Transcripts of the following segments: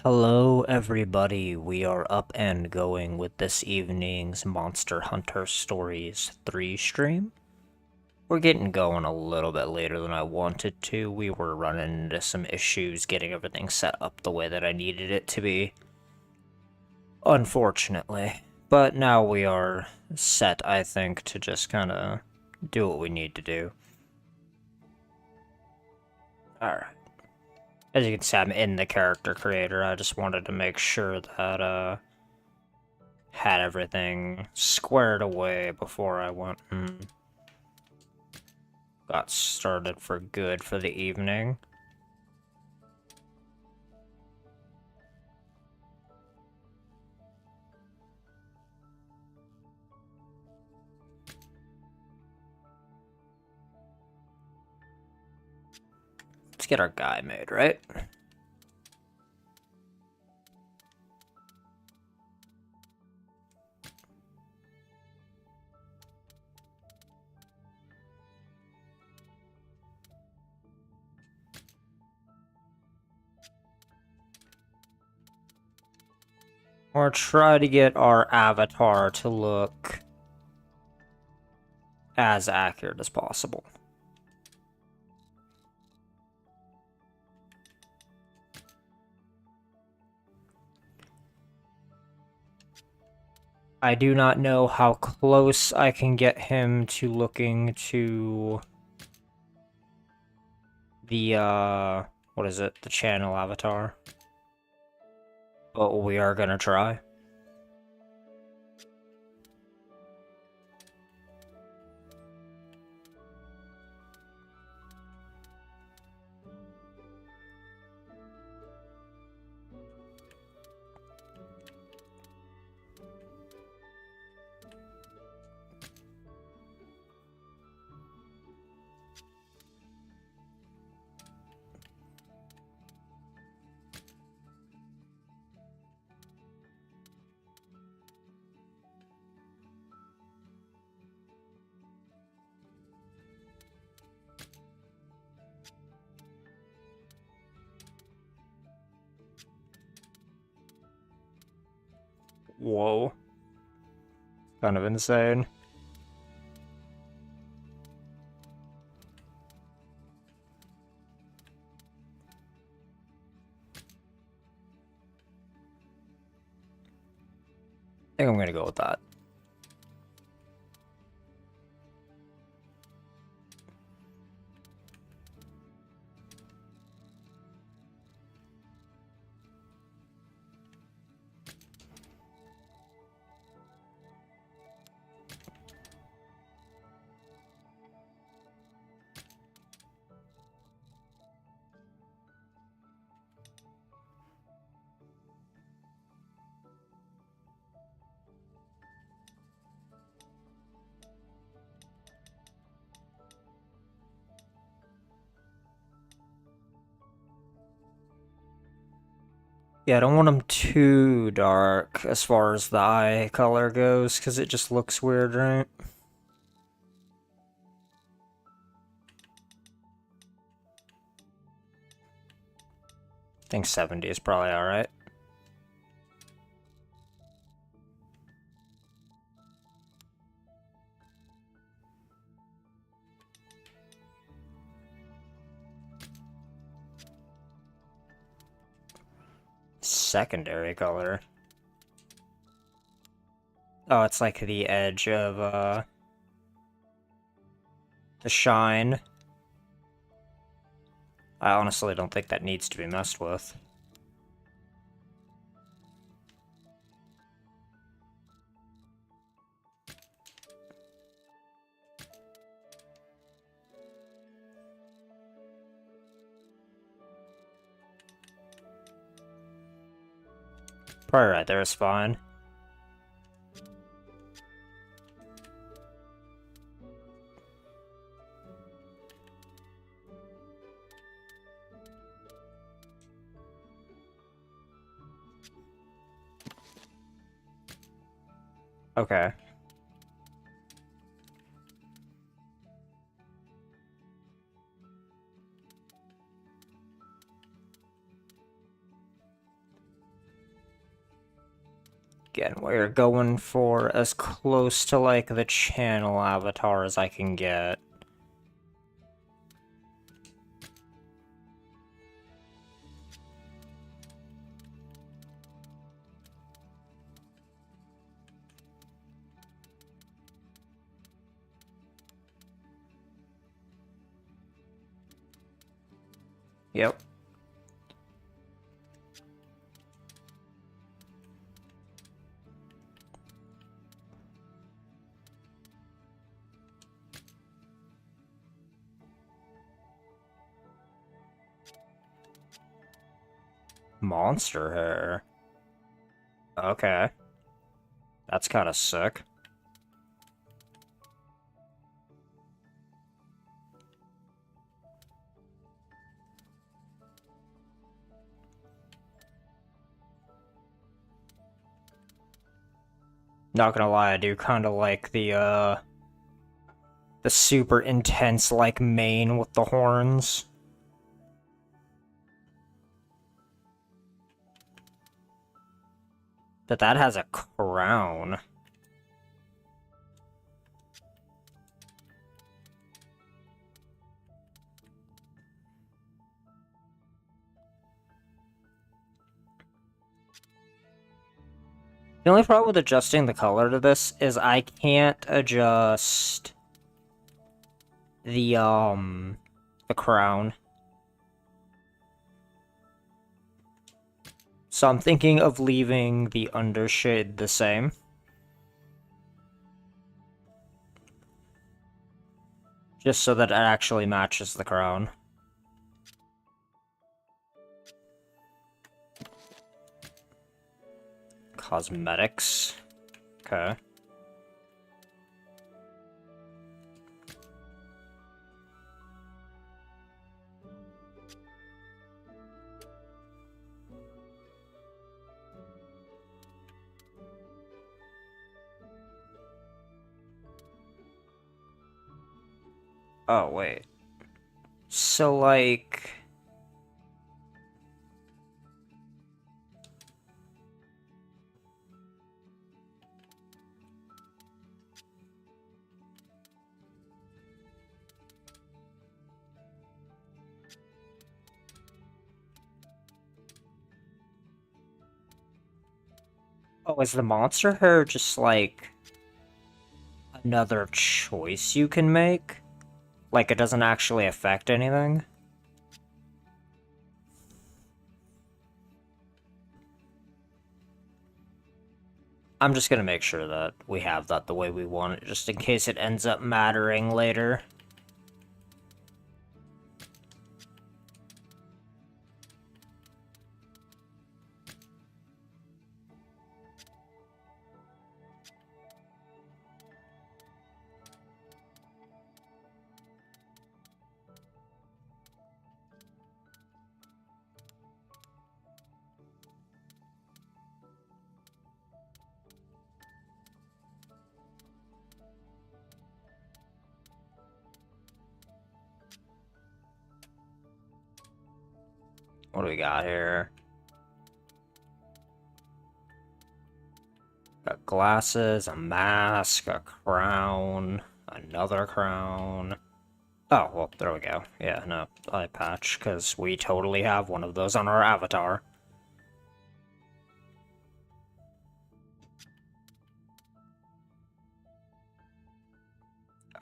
Hello everybody, we are up and going with this evening's Monster Hunter Stories 3 stream. We're getting going a little bit later than I wanted to. We were running into some issues getting everything set up the way that I needed it to be, unfortunately. But now we are set, I think, to just kind of do what we need to do. Alright. As you can see, I'm in the character creator. I just wanted to make sure that, had everything squared away before I went and got started for good for the evening. Let's get our guy made, right? Or try to get our avatar to look as accurate as possible. I do not know how close I can get him to looking to the, what is it? The channel avatar. But we are gonna try. Whoa. Kind of insane. I think I'm gonna go with that. Yeah, I don't want them too dark as far as the eye color goes, because it just looks weird, right? I think 70 is probably alright. Secondary color. Oh, it's like the edge of, the shine. I honestly don't think that needs to be messed with. Probably right there is fine. Okay. Again, we're going for as close to, like, the channel avatar as I can get. Yep. Monster hair. Okay. That's kind of sick. Not gonna lie, I do kind of like the super intense, like, mane with the horns. But that has a crown. The only problem with adjusting the color to this is I can't adjust the crown. So I'm thinking of leaving the undershade the same. Just so that it actually matches the crown. Cosmetics. Okay. Oh, wait. So, like... Oh, is the monster hair just, like, another choice you can make? Like, it doesn't actually affect anything? I'm just gonna make sure that we have that the way we want it, just in case it ends up mattering later. What do we got here? Got glasses, a mask, a crown, another crown. Oh, well, there we go. Yeah, no, eye patch, because we totally have one of those on our avatar.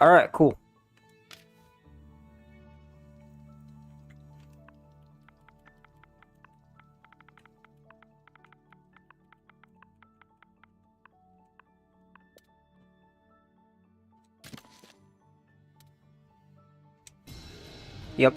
Alright, cool. Yep.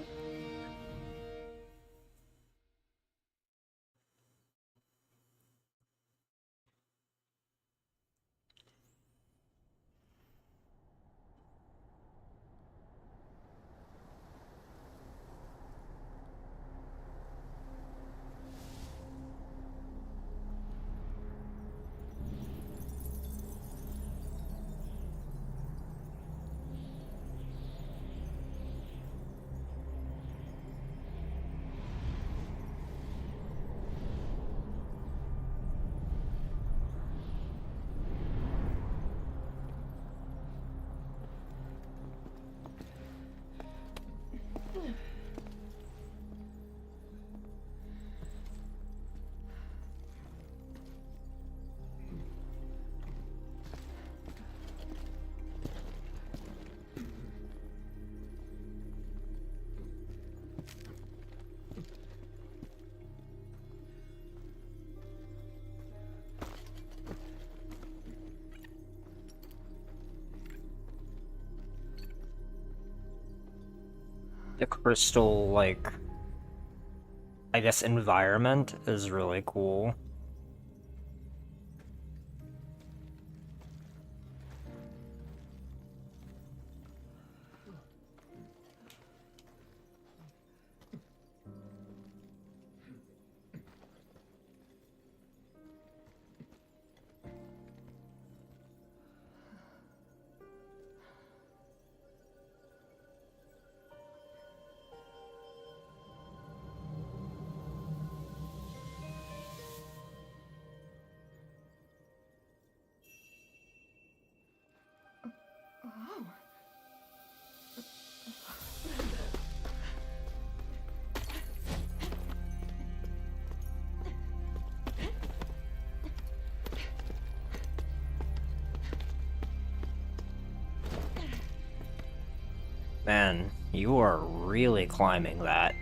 The crystal, like, I guess environment is really cool. Man, you are really climbing that.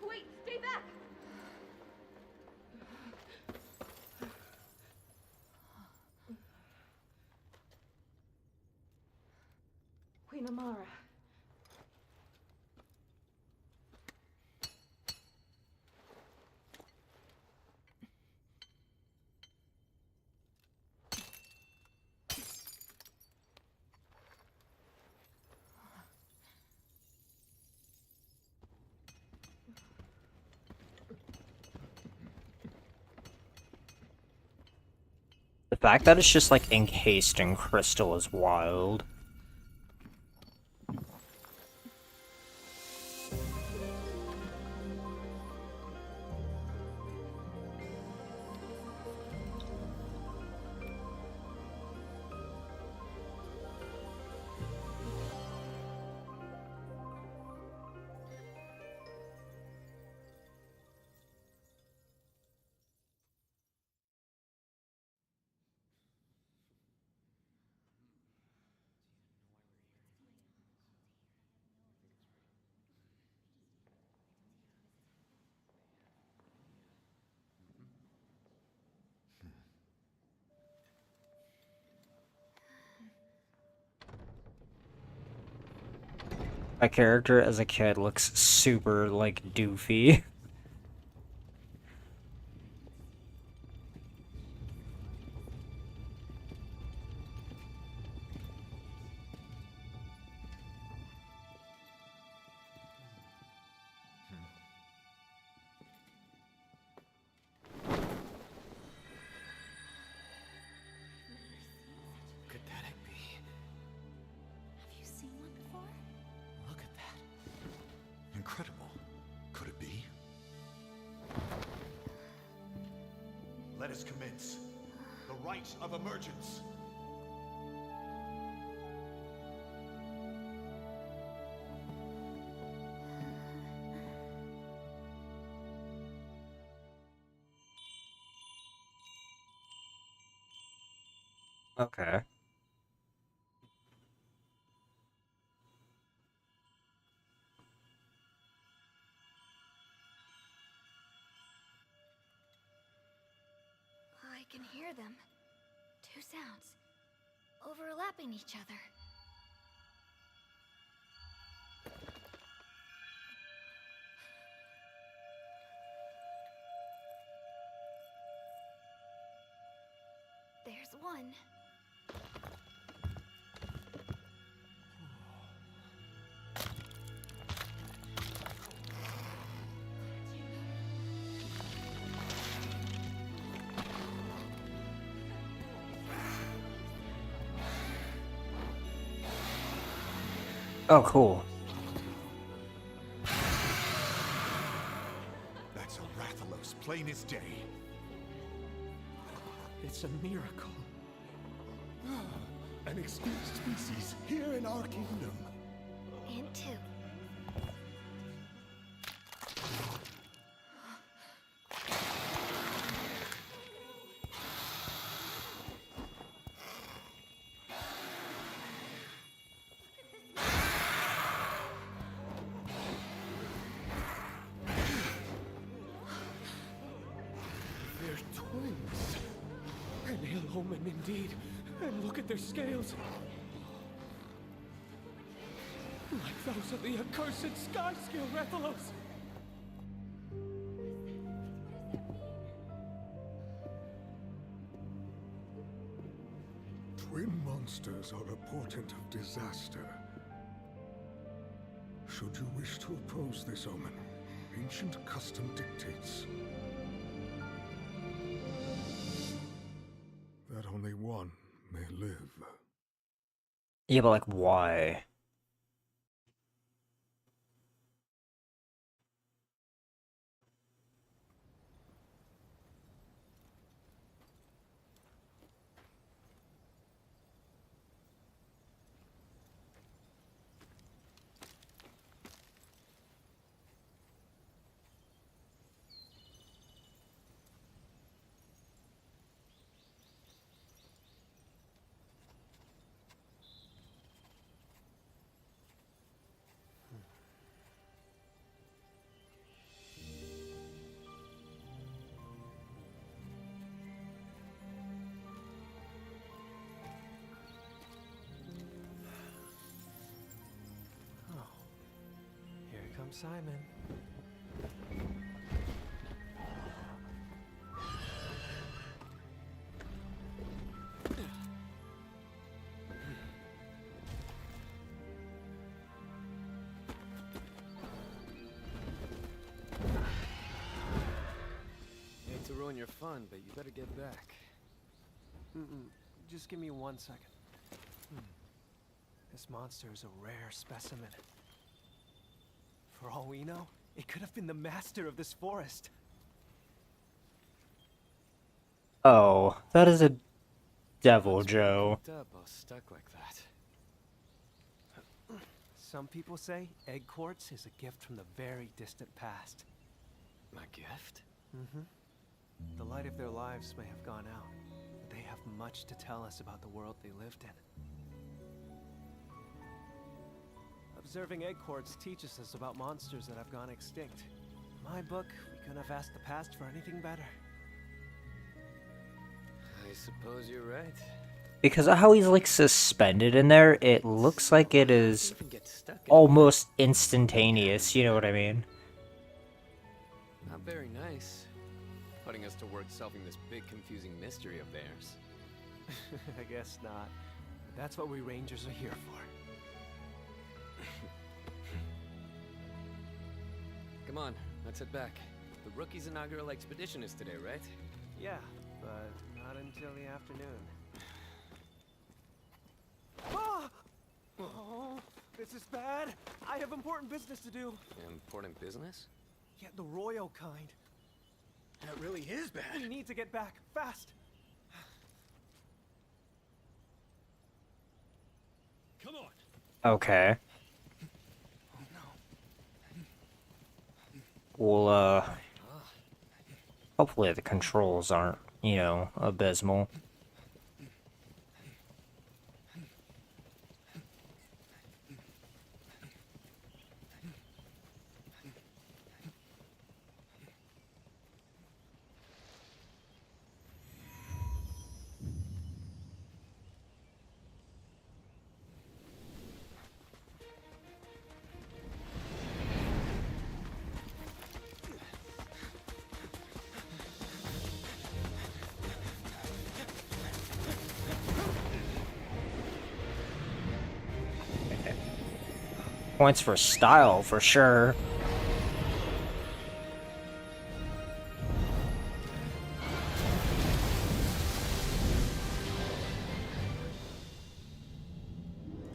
Wait, stay back! Queen Amara. The fact that it's just like encased in crystal is wild. My character as a kid looks super, like, doofy. Could that it be? Have you seen one before? Look at that. Incredible. Could it be? Let us commence. The rite of emergence. Okay. I can hear them. Two sounds. Overlapping each other. There's one. Oh, cool. That's a Rathalos, plain as day. It's a miracle. An extinct species here in our kingdom. And two. omen indeed. And look at their scales. Like those of the accursed sky scale Rathalos. Twin monsters are a portent of disaster. Should you wish to oppose this omen, ancient custom dictates that only one may live. Yeah, but like, why? Here comes Simon. Hate to ruin your fun, but you better get back. Just give me 1 second. This monster is a rare specimen. For all we know, it could have been the master of this forest. Oh, that is a devil, Joe. Fucked up, all stuck like that. Some people say egg quartz is a gift from the very distant past. My gift? The light of their lives may have gone out, but they have much to tell us about the world they lived in. Observing egg quartz teaches us about monsters that have gone extinct. In my book, we couldn't have asked the past for anything better. I suppose you're right. Because of how he's like suspended in there, it looks like it is Even get stuck in almost instantaneous, you know what I mean? Not very nice. Putting us to work solving this big confusing mystery of theirs. I guess not. That's what we rangers are here for. Come on, let's head back. The rookie's inaugural expedition is today, right? Yeah, but not until the afternoon. Ah! Oh, this is bad. I have important business to do. Important business? Yeah, the royal kind. That really is bad. We need to get back, fast. Come on. Okay. Well, hopefully the controls aren't, you know, abysmal. Points for style, for sure.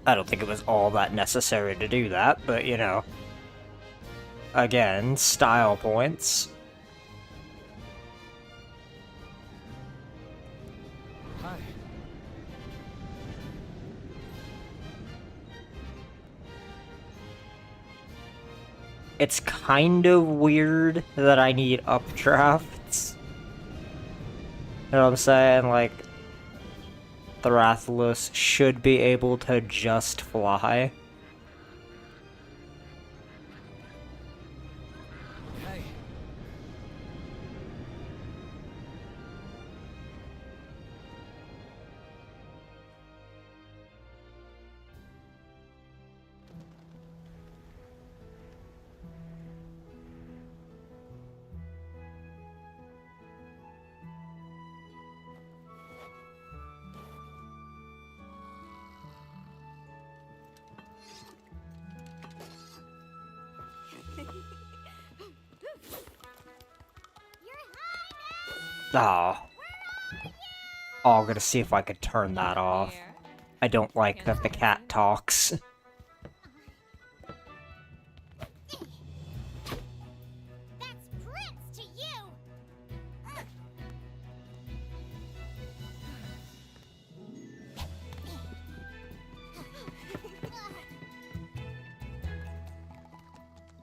I don't think it was all that necessary to do that, but you know. Again, style points. Hi. It's kind of weird that I need updrafts. You know what I'm saying? Like, the Rathalos should be able to just fly. Hey, Oh. Oh, I'm gonna see if I could turn that off. I don't like that the cat talks. That's Prince to you!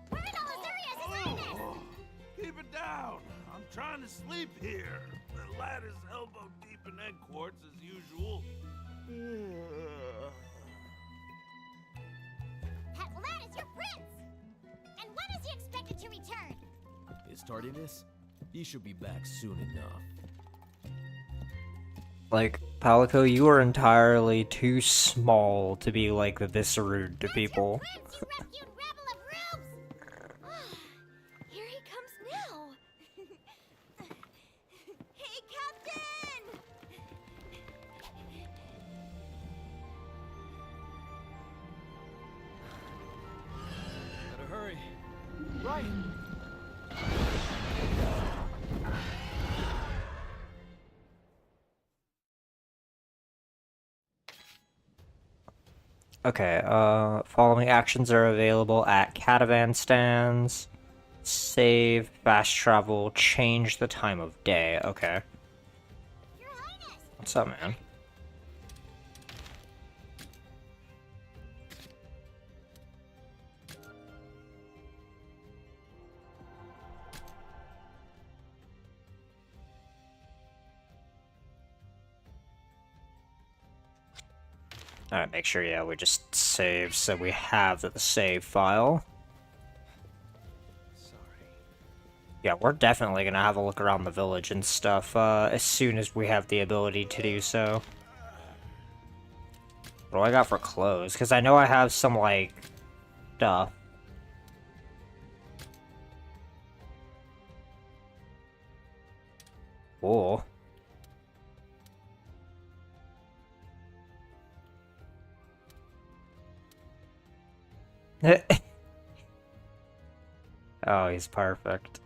Where in all Azurias is Ernest? Keep it down. I'm trying to sleep here. The ladder's elbow deep in egg quartz as usual. Well, that is your Prince! And when is he expected to return? His tardiness? He should be back soon enough. Like, Palico, you are entirely too small to be, like, this rude to people. Prince, you rescued rabble of rubes! Here he comes now. Hey, Captain! Better hurry. Right. Okay, following actions are available at catavan stands. Save, fast travel, change the time of day. Okay. Your Highness! What's up, man? Alright, make sure, yeah, we just save so we have the save file. Sorry. Yeah, we're definitely gonna have a look around the village and stuff, as soon as we have the ability to do so. What do I got for clothes? Because I know I have some, like, stuff. Cool. Oh, he's perfect.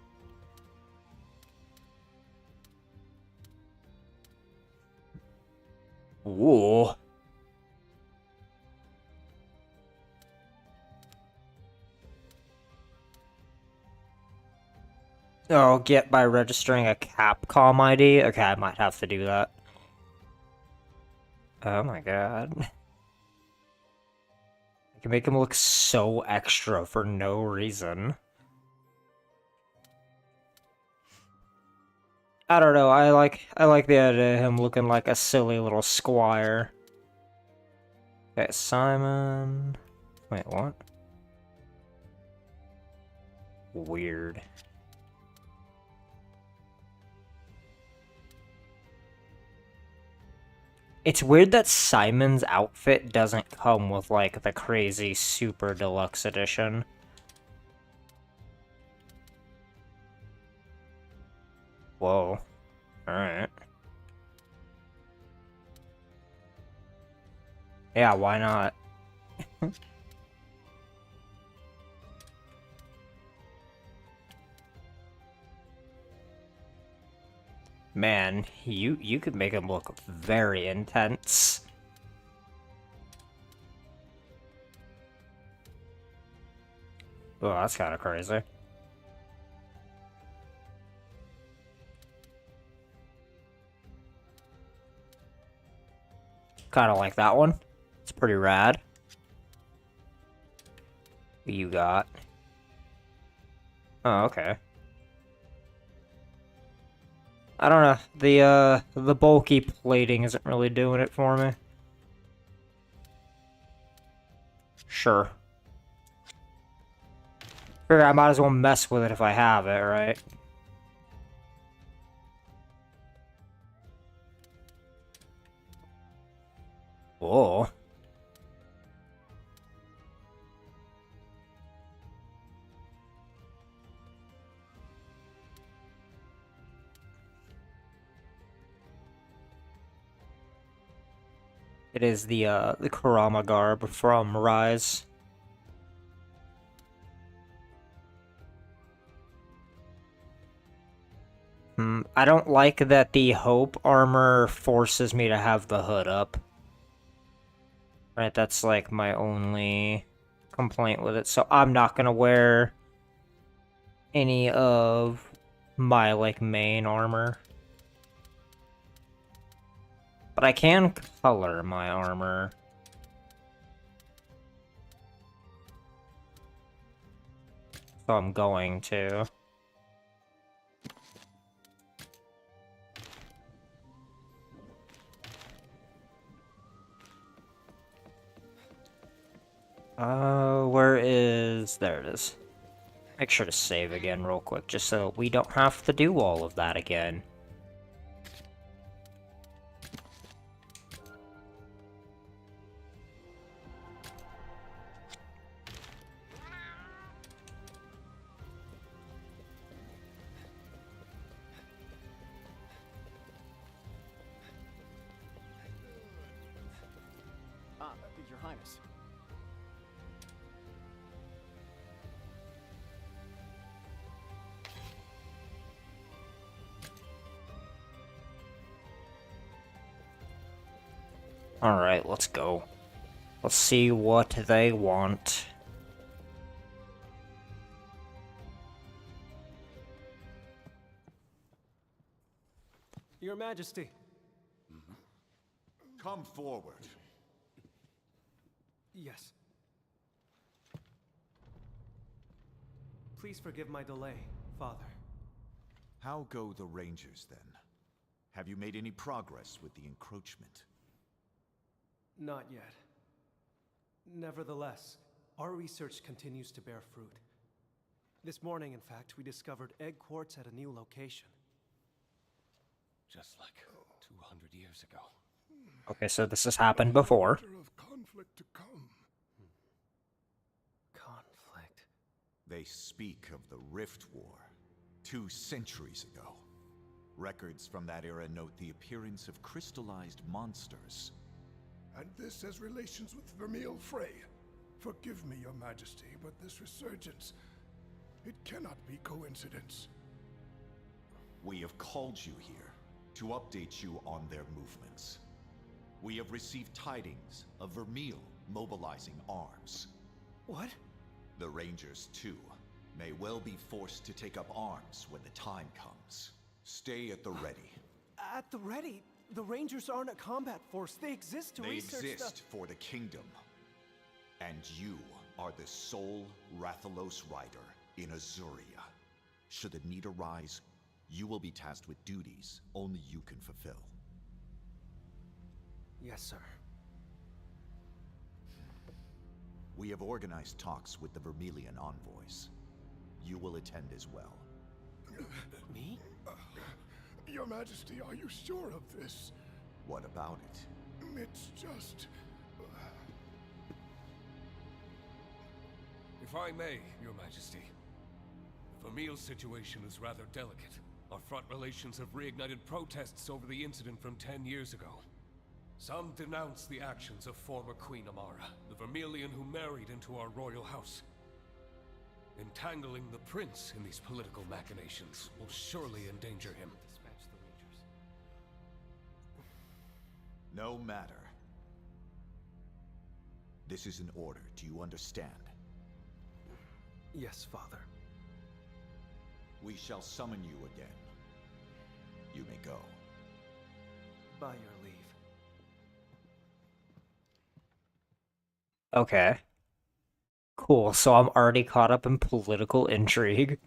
Whoa. Oh, get by registering a Capcom ID? Okay, I might have to do that. Oh my god. I can make him look so extra for no reason. I don't know, I like the idea of him looking like a silly little squire. Okay, Simon... Wait, what? Weird. It's weird that Simon's outfit doesn't come with, like, the crazy super deluxe edition. Whoa. Alright. Yeah, why not? Man, you could make him look very intense. Oh, that's kind of crazy. Kind of like that one. It's pretty rad. What you got? Oh, okay. I don't know. The bulky plating isn't really doing it for me. Sure. Figure I might as well mess with it if I have it, right? Whoa. It is the Kurama garb from Rise. I don't like that the Hope armor forces me to have the hood up. Right, that's like my only complaint with it. So I'm not gonna wear any of my like main armor. But I can color my armor. So I'm going to. Where is... There it is. Make sure to save again real quick, just so we don't have to do all of that again. Your Highness. Alright, let's go. Let's see what they want. Your Majesty. Come forward. Yes. Please forgive my delay, Father. How go the Rangers, then? Have you made any progress with the encroachment? Not yet. Nevertheless, our research continues to bear fruit. This morning, in fact, we discovered egg quartz at a new location. Just like 200 years ago. Okay, so this has happened before. Of conflict to come. Conflict. They speak of the Rift War, 2 centuries ago. Records from that era note the appearance of crystallized monsters. And this has relations with Vermeil Frey. Forgive me, Your Majesty, but this resurgence, it cannot be coincidence. We have called you here to update you on their movements. We have received tidings of Vermeil mobilizing arms. What? The Rangers, too, may well be forced to take up arms when the time comes. Stay at the ready. At the ready? The Rangers aren't a combat force. They exist to research They exist for the Kingdom. And you are the sole Rathalos rider in Azuria. Should the need arise, you will be tasked with duties only you can fulfill. Yes, sir. We have organized talks with the Vermilion envoys. You will attend as well. Me? Your Majesty, are you sure of this? What about it? It's just... If I may, Your Majesty. The Vermeil situation is rather delicate. Our front relations have reignited protests over the incident from 10 years ago. Some denounce the actions of former Queen Amara, the Vermilion who married into our royal house. Entangling the prince in these political machinations will surely endanger him. Dispatch the Rangers. No matter. This is an order, do you understand? Yes, Father. We shall summon you again. You may go. By your leave. Okay. Cool, so I'm already caught up in political intrigue.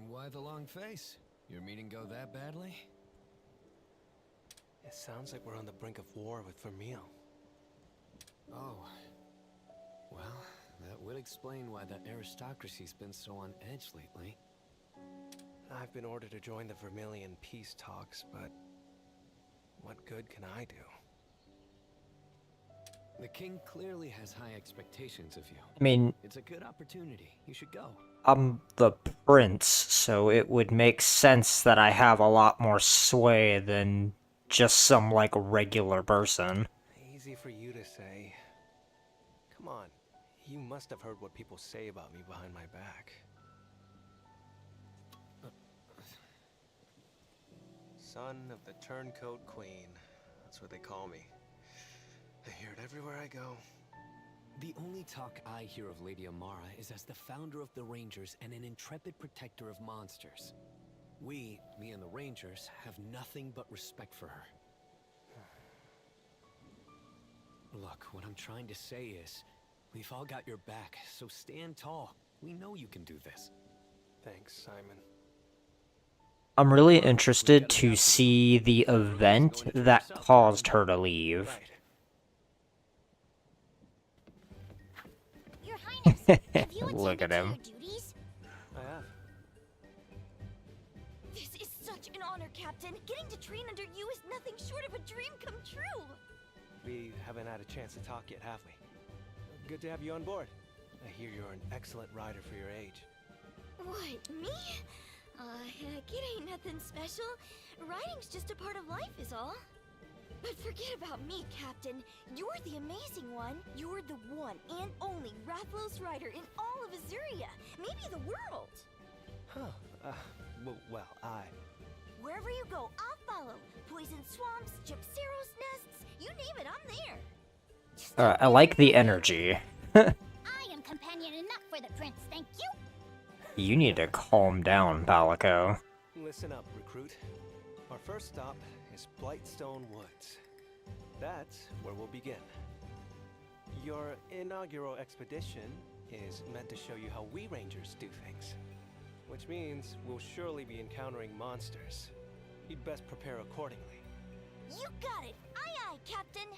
Why the long face? Your meeting go that badly? It sounds like we're on the brink of war with Vermeil. Oh. Well, that would explain why the aristocracy's been so on edge lately. I've been ordered to join the Vermilion peace talks, but what good can I do? The king clearly has high expectations of you. I mean, It's a good opportunity. You should go. I'm the prince, so it would make sense that I have a lot more sway than just some, like, regular person. Easy for you to say. Come on. You must have heard what people say about me behind my back. Son of the Turncoat Queen. That's what they call me. I hear it everywhere I go. The only talk I hear of Lady Amara is as the founder of the Rangers and an intrepid protector of monsters. We, me and the Rangers, have nothing but respect for her. Look, what I'm trying to say is, we've all got your back, so stand tall. We know you can do this. Thanks, Simon. I'm really interested to see the event that caused her to leave. Right. Your Highness, have you Look attended at to him. your duties? I have. This is such an honor, Captain. Getting to train under you is nothing short of a dream come true. We haven't had a chance to talk yet, have we? Good to have you on board. I hear you're an excellent rider for your age. What, me? Heck, it ain't nothing special. Riding's just a part of life is all. But forget about me, Captain. You're the amazing one. You're the one and only Rathlos rider in all of Azuria. Maybe the world. Huh. Well, Wherever you go, I'll follow. Poison swamps, Gypceros nests, you name it, I'm there. Just Alright, I like the energy. I am companion enough for the prince, thank you. You need to calm down, Palico. listen up, recruit. Our first stop is Blightstone Woods. That's where we'll begin. Your inaugural expedition is meant to show you how we Rangers do things. Which means we'll surely be encountering monsters. You'd best prepare accordingly. You got it! Aye aye, Captain!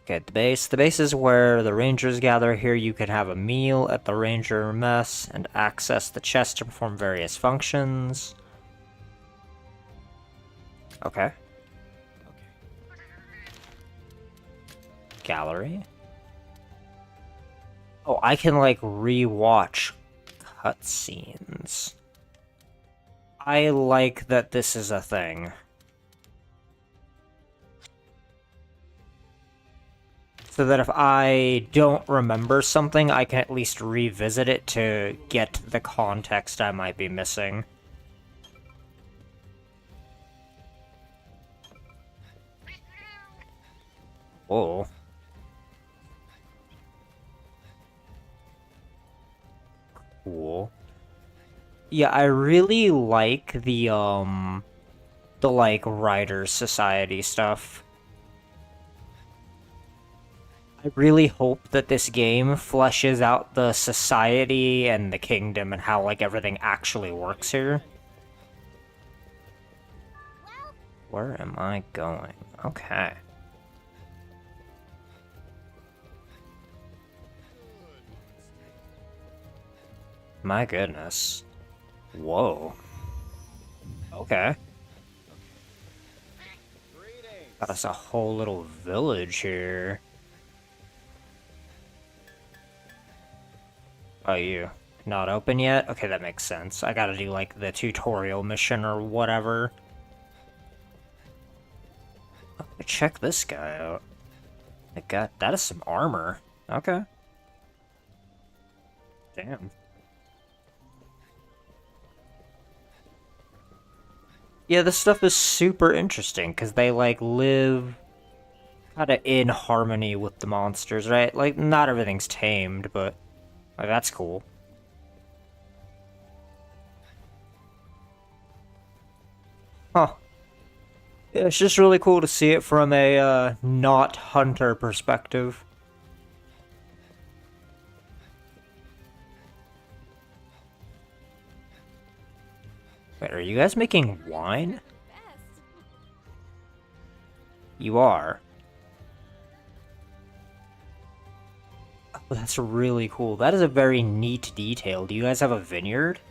Okay, at the base. The base is where the Rangers gather. Here you can have a meal at the Ranger mess and access the chest to perform various functions. Okay. Gallery. Oh, I can, like, re-watch cutscenes. I like that this is a thing. So that if I don't remember something, I can at least revisit it to get the context I might be missing. Whoa. Cool. Yeah, I really like the like, Riders Society stuff. I really hope that this game fleshes out the society and the kingdom and how, like, everything actually works here. Where am I going? Okay. My goodness. Whoa. Okay. Got us a whole little village here. Oh, you not open yet? Okay, that makes sense. I gotta do, like, the tutorial mission or whatever. Oh, check this guy out. I got that is some armor. Okay. Damn. Yeah, this stuff is super interesting, because they, like, live kind of in harmony with the monsters, right? Like, not everything's tamed, but, like, that's cool. Huh. Yeah, it's just really cool to see it from a, not hunter perspective. Wait, are you guys making wine? You are. Oh, that's really cool. That is a very neat detail. Do you guys have a vineyard?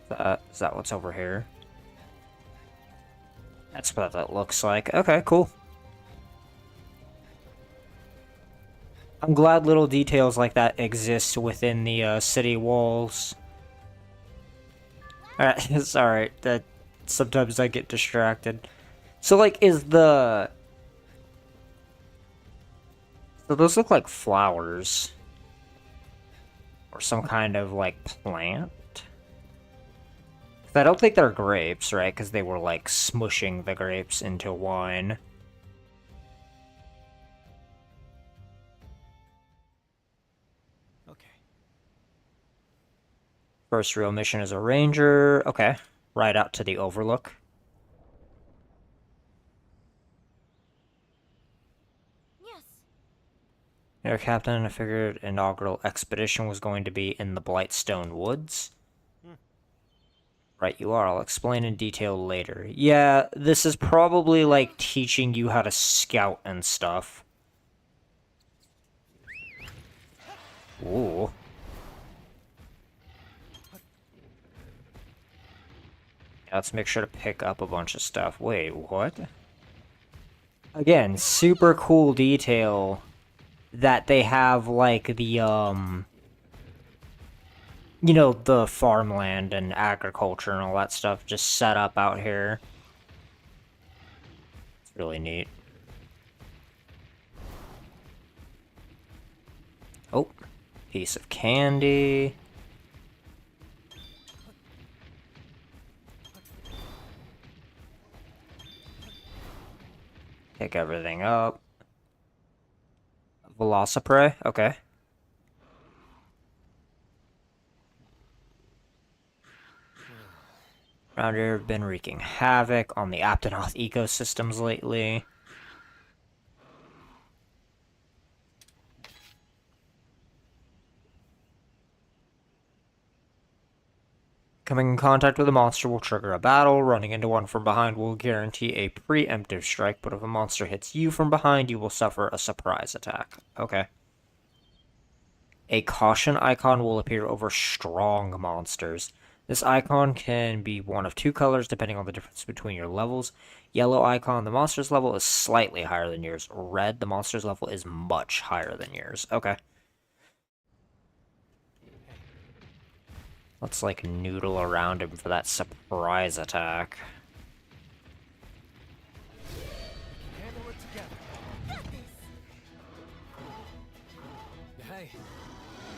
Is that what's over here? That's what that looks like. Okay, cool. I'm glad little details like that exist within the city walls. Alright, it's alright. That sometimes I get distracted. So, like, is the... So those look like flowers. Or some kind of, like, plant. 'Cause I don't think they're grapes, right? Because they were, like, smushing the grapes into wine. Okay. First real mission as a ranger. Okay. Right out to the overlook. Yes. Air Captain, I figured inaugural expedition was going to be in the Blightstone Woods. Right, you are. I'll explain in detail later. Yeah, this is probably like teaching you how to scout and stuff. Ooh. Yeah, let's make sure to pick up a bunch of stuff. Wait, what? Again, super cool detail that they have, like, the, you know, the farmland and agriculture and all that stuff just set up out here. It's really neat. Oh, piece of candy. Pick everything up. Velociprey, okay. Around here have been wreaking havoc on the Aptonoth ecosystems lately. Coming in contact with a monster will trigger a battle. Running into one from behind will guarantee a preemptive strike, but if a monster hits you from behind, you will suffer a surprise attack. Okay. A caution icon will appear over strong monsters. This icon can be one of two colors depending on the difference between your levels. Yellow icon, the monster's level is slightly higher than yours. Red, the monster's level is much higher than yours. Okay. Let's, like, noodle around him for that surprise attack. Handle it together. Hey.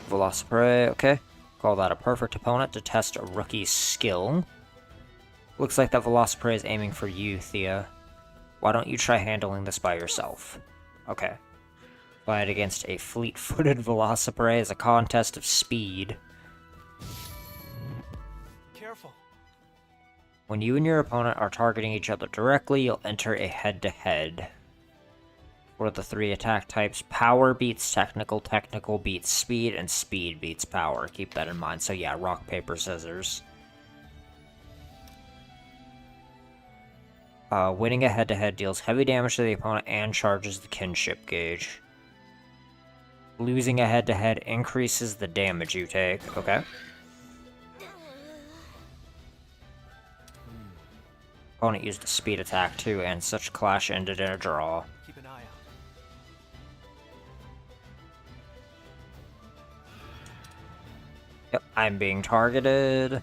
Velociprey, okay. Call that a perfect opponent to test a rookie's skill. Looks like that Velociprey is aiming for you, Thea. Why don't you try handling this by yourself? Okay. Fight against a fleet-footed Velociprey is a contest of speed. Careful. When you and your opponent are targeting each other directly, you'll enter a head-to-head. For the three attack types, power beats technical, technical beats speed, and speed beats power. Keep that in mind. So yeah, rock, paper, scissors. Winning a head-to-head deals heavy damage to the opponent and charges the kinship gauge. Losing a head-to-head increases the damage you take. Okay. Opponent used a speed attack too, and such clash ended in a draw. Keep an eye out. Yep, I'm being targeted.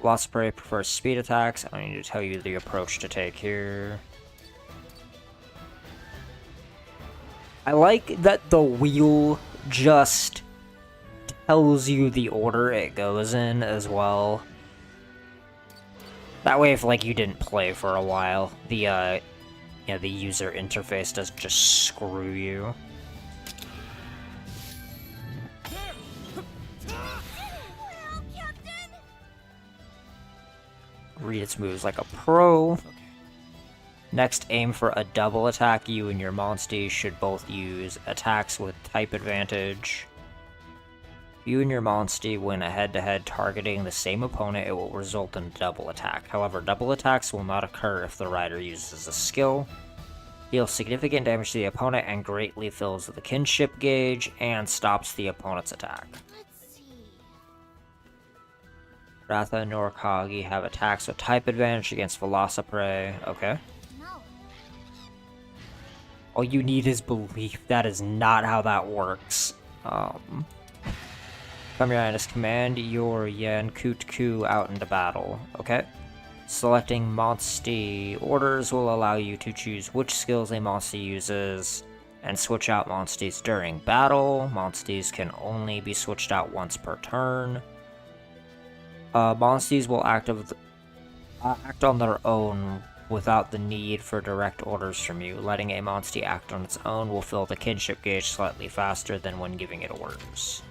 Velociprey prefers speed attacks. I don't need to tell you the approach to take here. I like that the wheel just tells you the order it goes in as well. That way, if like you didn't play for a while, the the user interface doesn't just screw you. Well, Captain! Read its moves like a pro. Next, aim for a double attack. You and your monstie should both use attacks with type advantage. If you and your monstie win a head-to-head targeting the same opponent, it will result in a double attack. However, double attacks will not occur if the rider uses a skill. Deals significant damage to the opponent and greatly fills the kinship gauge and stops the opponent's attack. Let's see. Ratha and Norkagi have attacks with type advantage against Velociprey. Okay. No. All you need is belief. That is not how that works. Come your Highness, command your Yankutku out into battle. Okay. Selecting Monstie orders will allow you to choose which skills a Monstie uses and switch out Monsties during battle. Monsties can only be switched out once per turn. Monsties will act on their own without the need for direct orders from you. Letting a Monstie act on its own will fill the kinship gauge slightly faster than when giving it orders.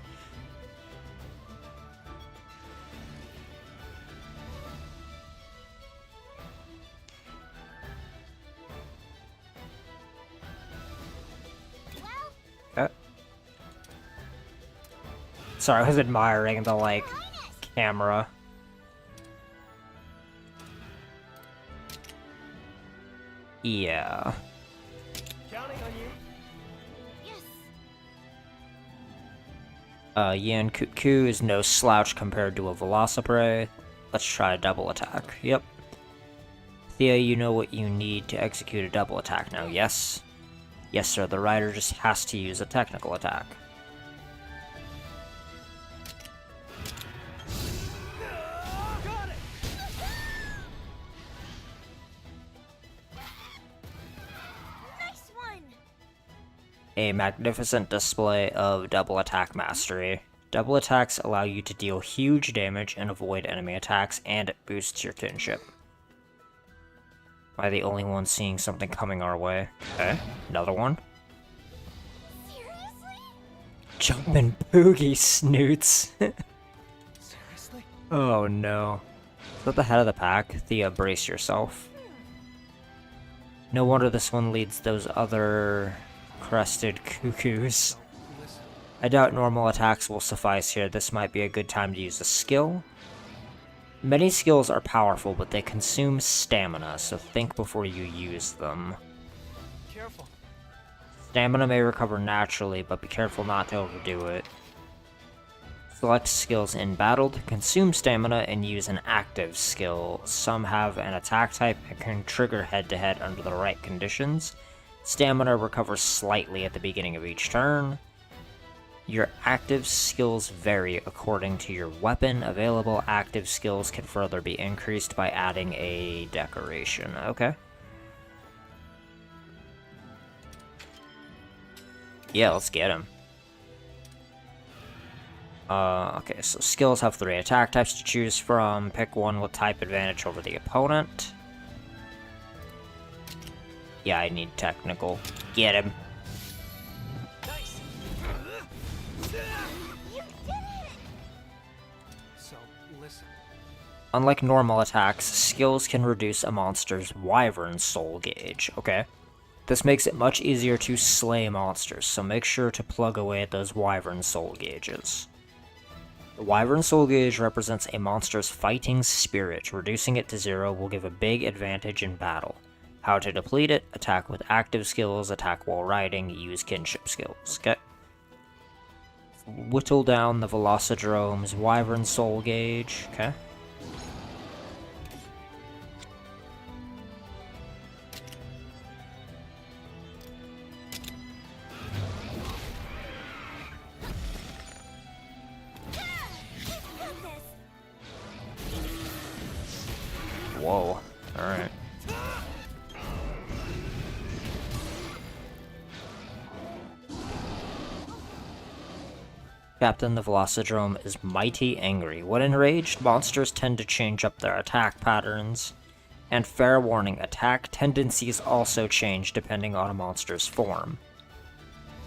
Sorry, I was admiring the, like, camera. Yeah. Counting on you. Yes. Yan Ku is no slouch compared to a Velociprey. Let's try a double attack. Yep. Thea, you know what you need to execute a double attack now, yes? Yes, sir, the rider just has to use a technical attack. Nice one. A magnificent display of double attack mastery. Double attacks allow you to deal huge damage and avoid enemy attacks, and it boosts your kinship. Am I the only one seeing something coming our way? Okay, another one. Seriously? Jumpin' boogie snoots. Seriously? Oh no. Is that the head of the pack? Thea, brace yourself. No wonder this one leads those other crested cuckoos. Listen. I doubt normal attacks will suffice here. This might be a good time to use a skill. Many skills are powerful, but they consume stamina, so think before you use them. Careful. Stamina may recover naturally, but be careful not to overdo it. Select skills in battle to consume stamina and use an active skill. Some have an attack type and can trigger head-to-head under the right conditions. Stamina recovers slightly at the beginning of each turn. Your active skills vary according to your weapon. Available active skills can further be increased by adding a decoration. Okay. Yeah, let's get him. Okay, so skills have 3 attack types to choose from. Pick one with type advantage over the opponent. Yeah, I need technical. Get him. Nice. You did it! So, listen. Unlike normal attacks, skills can reduce a monster's Wyvern Soul gauge, okay? This makes it much easier to slay monsters, so make sure to plug away at those Wyvern Soul gauges. The Wyvern Soul gauge represents a monster's fighting spirit. Reducing it to 0 will give a big advantage in battle. How to deplete it: attack with active skills, attack while riding, use kinship skills. Okay. Whittle down the Velocidrome's Wyvern Soul gauge. Okay. Got this. Whoa. Alright. Captain, the Velocidrome is mighty angry. When enraged, monsters tend to change up their attack patterns. And fair warning, attack tendencies also change depending on a monster's form.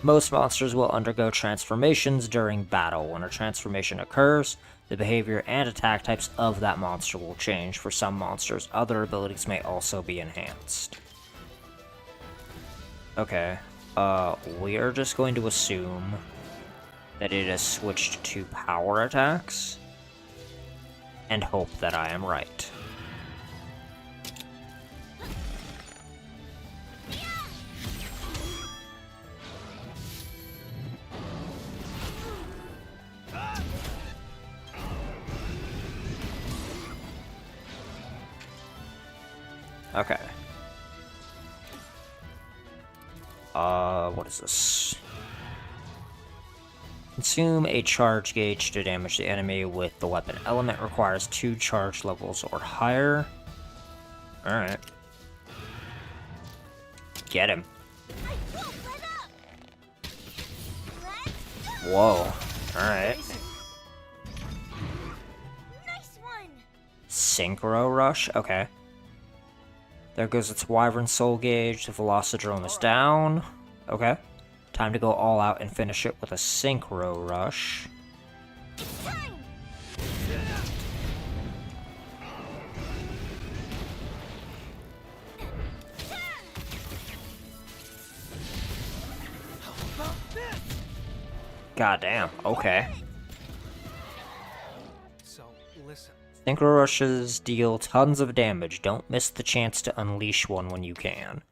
Most monsters will undergo transformations during battle. When a transformation occurs, the behavior and attack types of that monster will change. For some monsters, other abilities may also be enhanced. Okay, we are just going to assume that it has switched to power attacks, and hope that I am right. Okay. What is this? Consume a charge gauge to damage the enemy with the weapon element. Requires 2 charge levels or higher. Alright. Get him. I won't let up. Let's go. Whoa. Alright. Nice one. Synchro Rush? Okay. There goes its Wyvern Soul Gauge. The Velocidrome is down. Okay. Time to go all out and finish it with a Synchro Rush. It's time. Goddamn. Okay. So, listen. Synchro Rushes deal tons of damage. Don't miss the chance to unleash one when you can.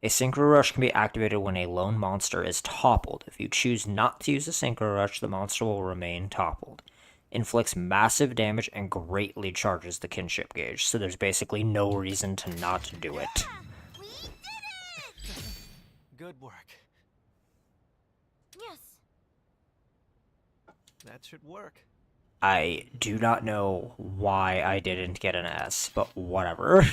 A Synchro Rush can be activated when a lone monster is toppled. If you choose not to use a Synchro Rush, the monster will remain toppled. Inflicts massive damage and greatly charges the kinship gauge, so there's basically no reason to not do it. We did it. Good work. Yes. That should work. I do not know why I didn't get an S, but whatever.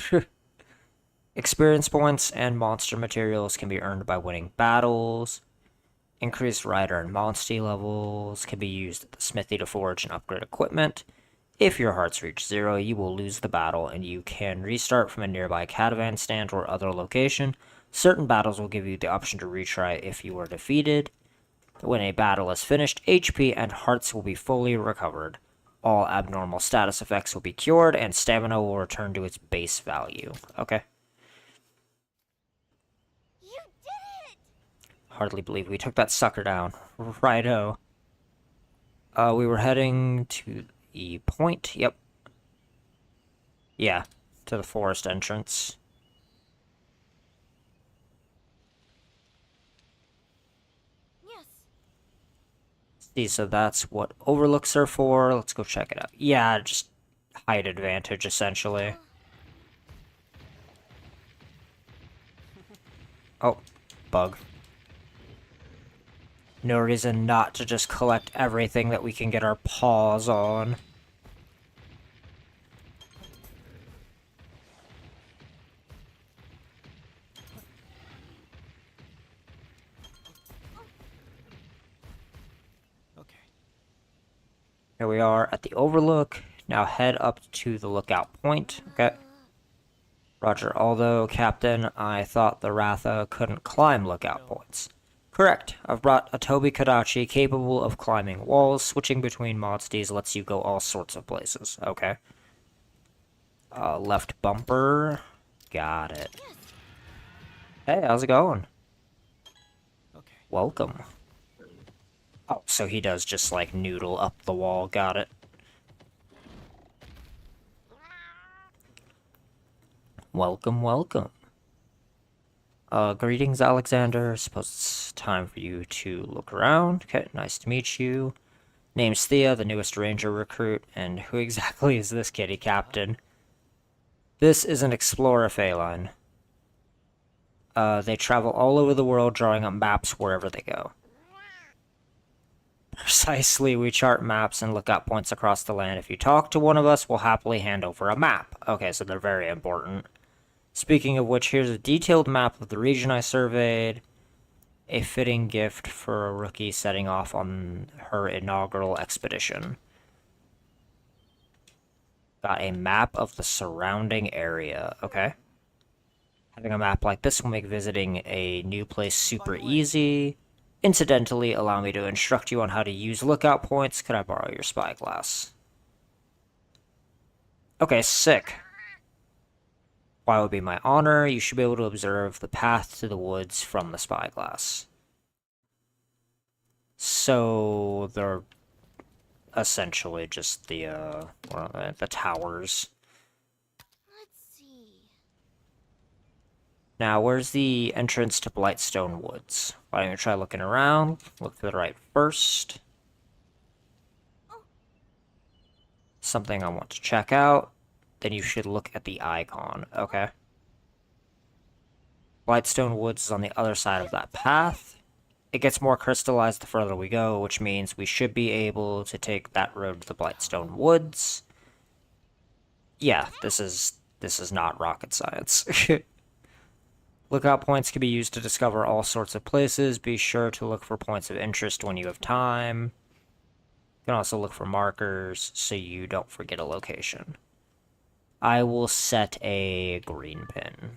Experience points and monster materials can be earned by winning battles. Increased rider and monster levels can be used at the smithy to forge and upgrade equipment. If your hearts reach 0, you will lose the battle and you can restart from a nearby caravan stand or other location. Certain battles will give you the option to retry if you are defeated. When a battle is finished, HP and hearts will be fully recovered. All abnormal status effects will be cured, and stamina will return to its base value. Okay. You did it. Hardly believe we took that sucker down. Righto. We were heading to the point. Yep. Yeah, to the forest entrance. Yes. See, so that's what overlooks are for. Let's go check it out. Yeah, just height advantage, essentially. Oh, bug. No reason not to just collect everything that we can get our paws on. Okay. Here we are at the overlook. Now head up to the lookout point. Okay. Roger, although, Captain, I thought the Ratha couldn't climb lookout points. Correct. I've brought a Toby Kadachi capable of climbing walls. Switching between monsters lets you go all sorts of places. Okay. Left bumper. Got it. Hey, how's it going? Okay. Welcome. Oh, so he does just, like, noodle up the wall. Got it. Welcome, welcome. Greetings, Alexander. Suppose it's time for you to look around. Okay, nice to meet you. Name's Thea, the newest ranger recruit. And who exactly is this kitty, Captain? This is an explorer feline. They travel all over the world, drawing up maps wherever they go. Precisely, we chart maps and look up points across the land. If you talk to one of us, we'll happily hand over a map. Okay, so they're very important. Speaking of which, here's a detailed map of the region I surveyed. A fitting gift for a rookie setting off on her inaugural expedition. Got a map of the surrounding area. Okay. Having a map like this will make visiting a new place super easy. Incidentally, allow me to instruct you on how to use lookout points. Could I borrow your spyglass? Okay, sick. Why would be my honor? You should be able to observe the path to the woods from the spyglass. So they're essentially just the towers. Let's see. Now, where's the entrance to Blightstone Woods? Why don't you try looking around? Look to the right first. Something I want to check out. Then you should look at the icon, okay? Blightstone Woods is on the other side of that path. It gets more crystallized the further we go, which means we should be able to take that road to the Blightstone Woods. Yeah, this is This is not rocket science. Lookout points can be used to discover all sorts of places. Be sure to look for points of interest when you have time. You can also look for markers so you don't forget a location. I will set a green pin.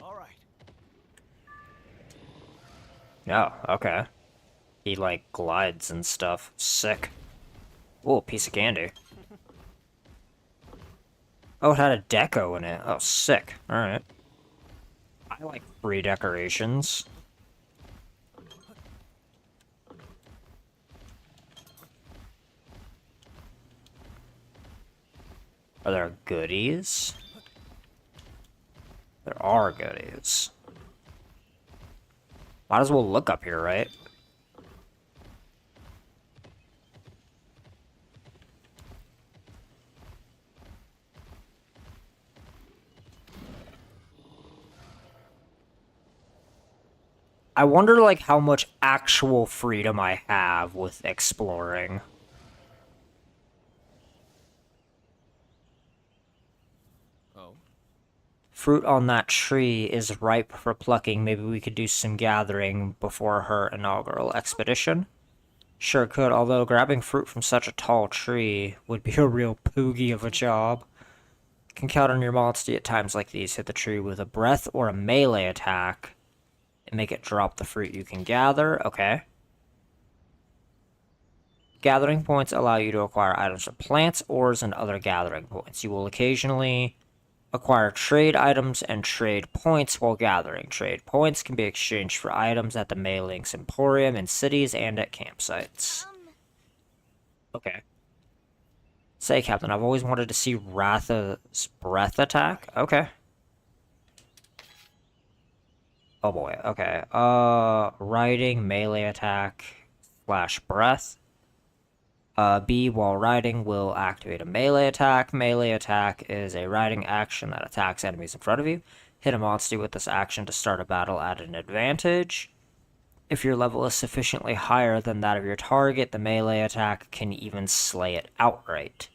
All right. Oh, okay. He, like, glides and stuff. Sick. Ooh, a piece of candy. Oh, it had a deco in it. Oh, sick. Alright. I like free decorations. Are there goodies? There are goodies. Might as well look up here, right? I wonder, like, how much actual freedom I have with exploring. Oh? Fruit on that tree is ripe for plucking. Maybe we could do some gathering before her inaugural expedition. Sure could, although grabbing fruit from such a tall tree would be a real poogie of a job. You can count on your Monstie at times like these. Hit the tree with a breath or a melee attack and make it drop the fruit you can gather. Okay. Gathering points allow you to acquire items from plants, ores, and other gathering points. You will occasionally acquire trade items and trade points while gathering. Trade points can be exchanged for items at the Mei-Link's Emporium in cities and at campsites. Okay. Say, Captain, I've always wanted to see Ratha's breath attack. Okay. Oh boy, okay. Riding, melee attack, slash breath. B, while riding, will activate a melee attack. Melee attack is a riding action that attacks enemies in front of you. Hit a monster with this action to start a battle at an advantage. If your level is sufficiently higher than that of your target, the melee attack can even slay it outright.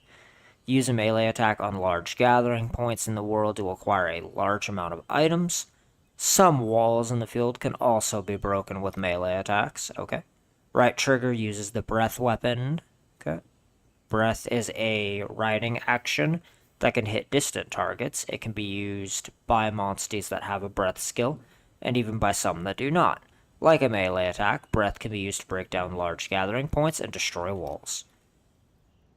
Use a melee attack on large gathering points in the world to acquire a large amount of items. Some walls in the field can also be broken with melee attacks. Okay. Right trigger uses the breath weapon. Okay. Breath is a riding action that can hit distant targets. It can be used by monsties that have a breath skill, and even by some that do not. Like a melee attack, breath can be used to break down large gathering points and destroy walls.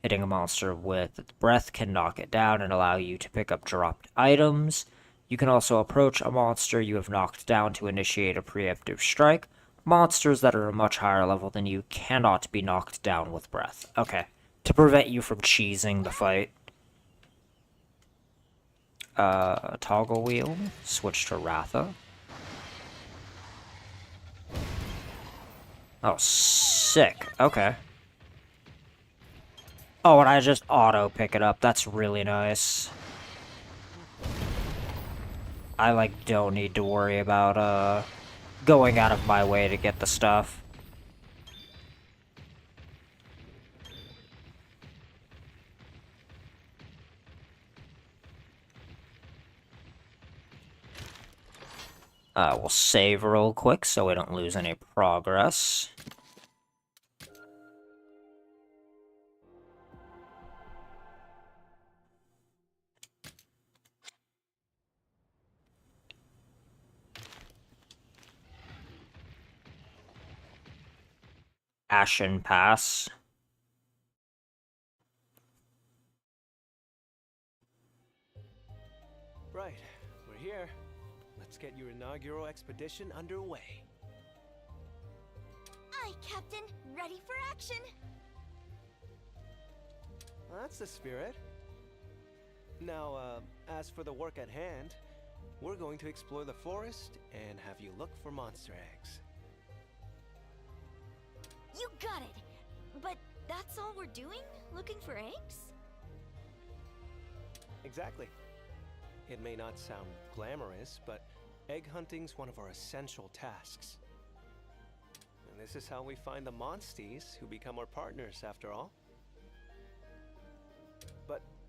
Hitting a monster with breath can knock it down and allow you to pick up dropped items. You can also approach a monster you have knocked down to initiate a preemptive strike. Monsters that are a much higher level than you cannot be knocked down with breath. Okay. To prevent you from cheesing the fight. Toggle wheel. Switch to Ratha. Oh, sick. Okay. Oh, and I just auto pick it up. That's really nice. I, like, don't need to worry about, going out of my way to get the stuff. We'll save real quick so we don't lose any progress. Ashen Pass. Right, we're here. Let's get your inaugural expedition underway. Aye, Captain. Ready for action. Well, that's the spirit. Now, as for the work at hand, we're going to explore the forest and have you look for monster eggs. You got it. But that's all we're doing? Looking for eggs? Exactly. It may not sound glamorous, but egg hunting's one of our essential tasks. And this is how we find the monsties who become our partners, after all.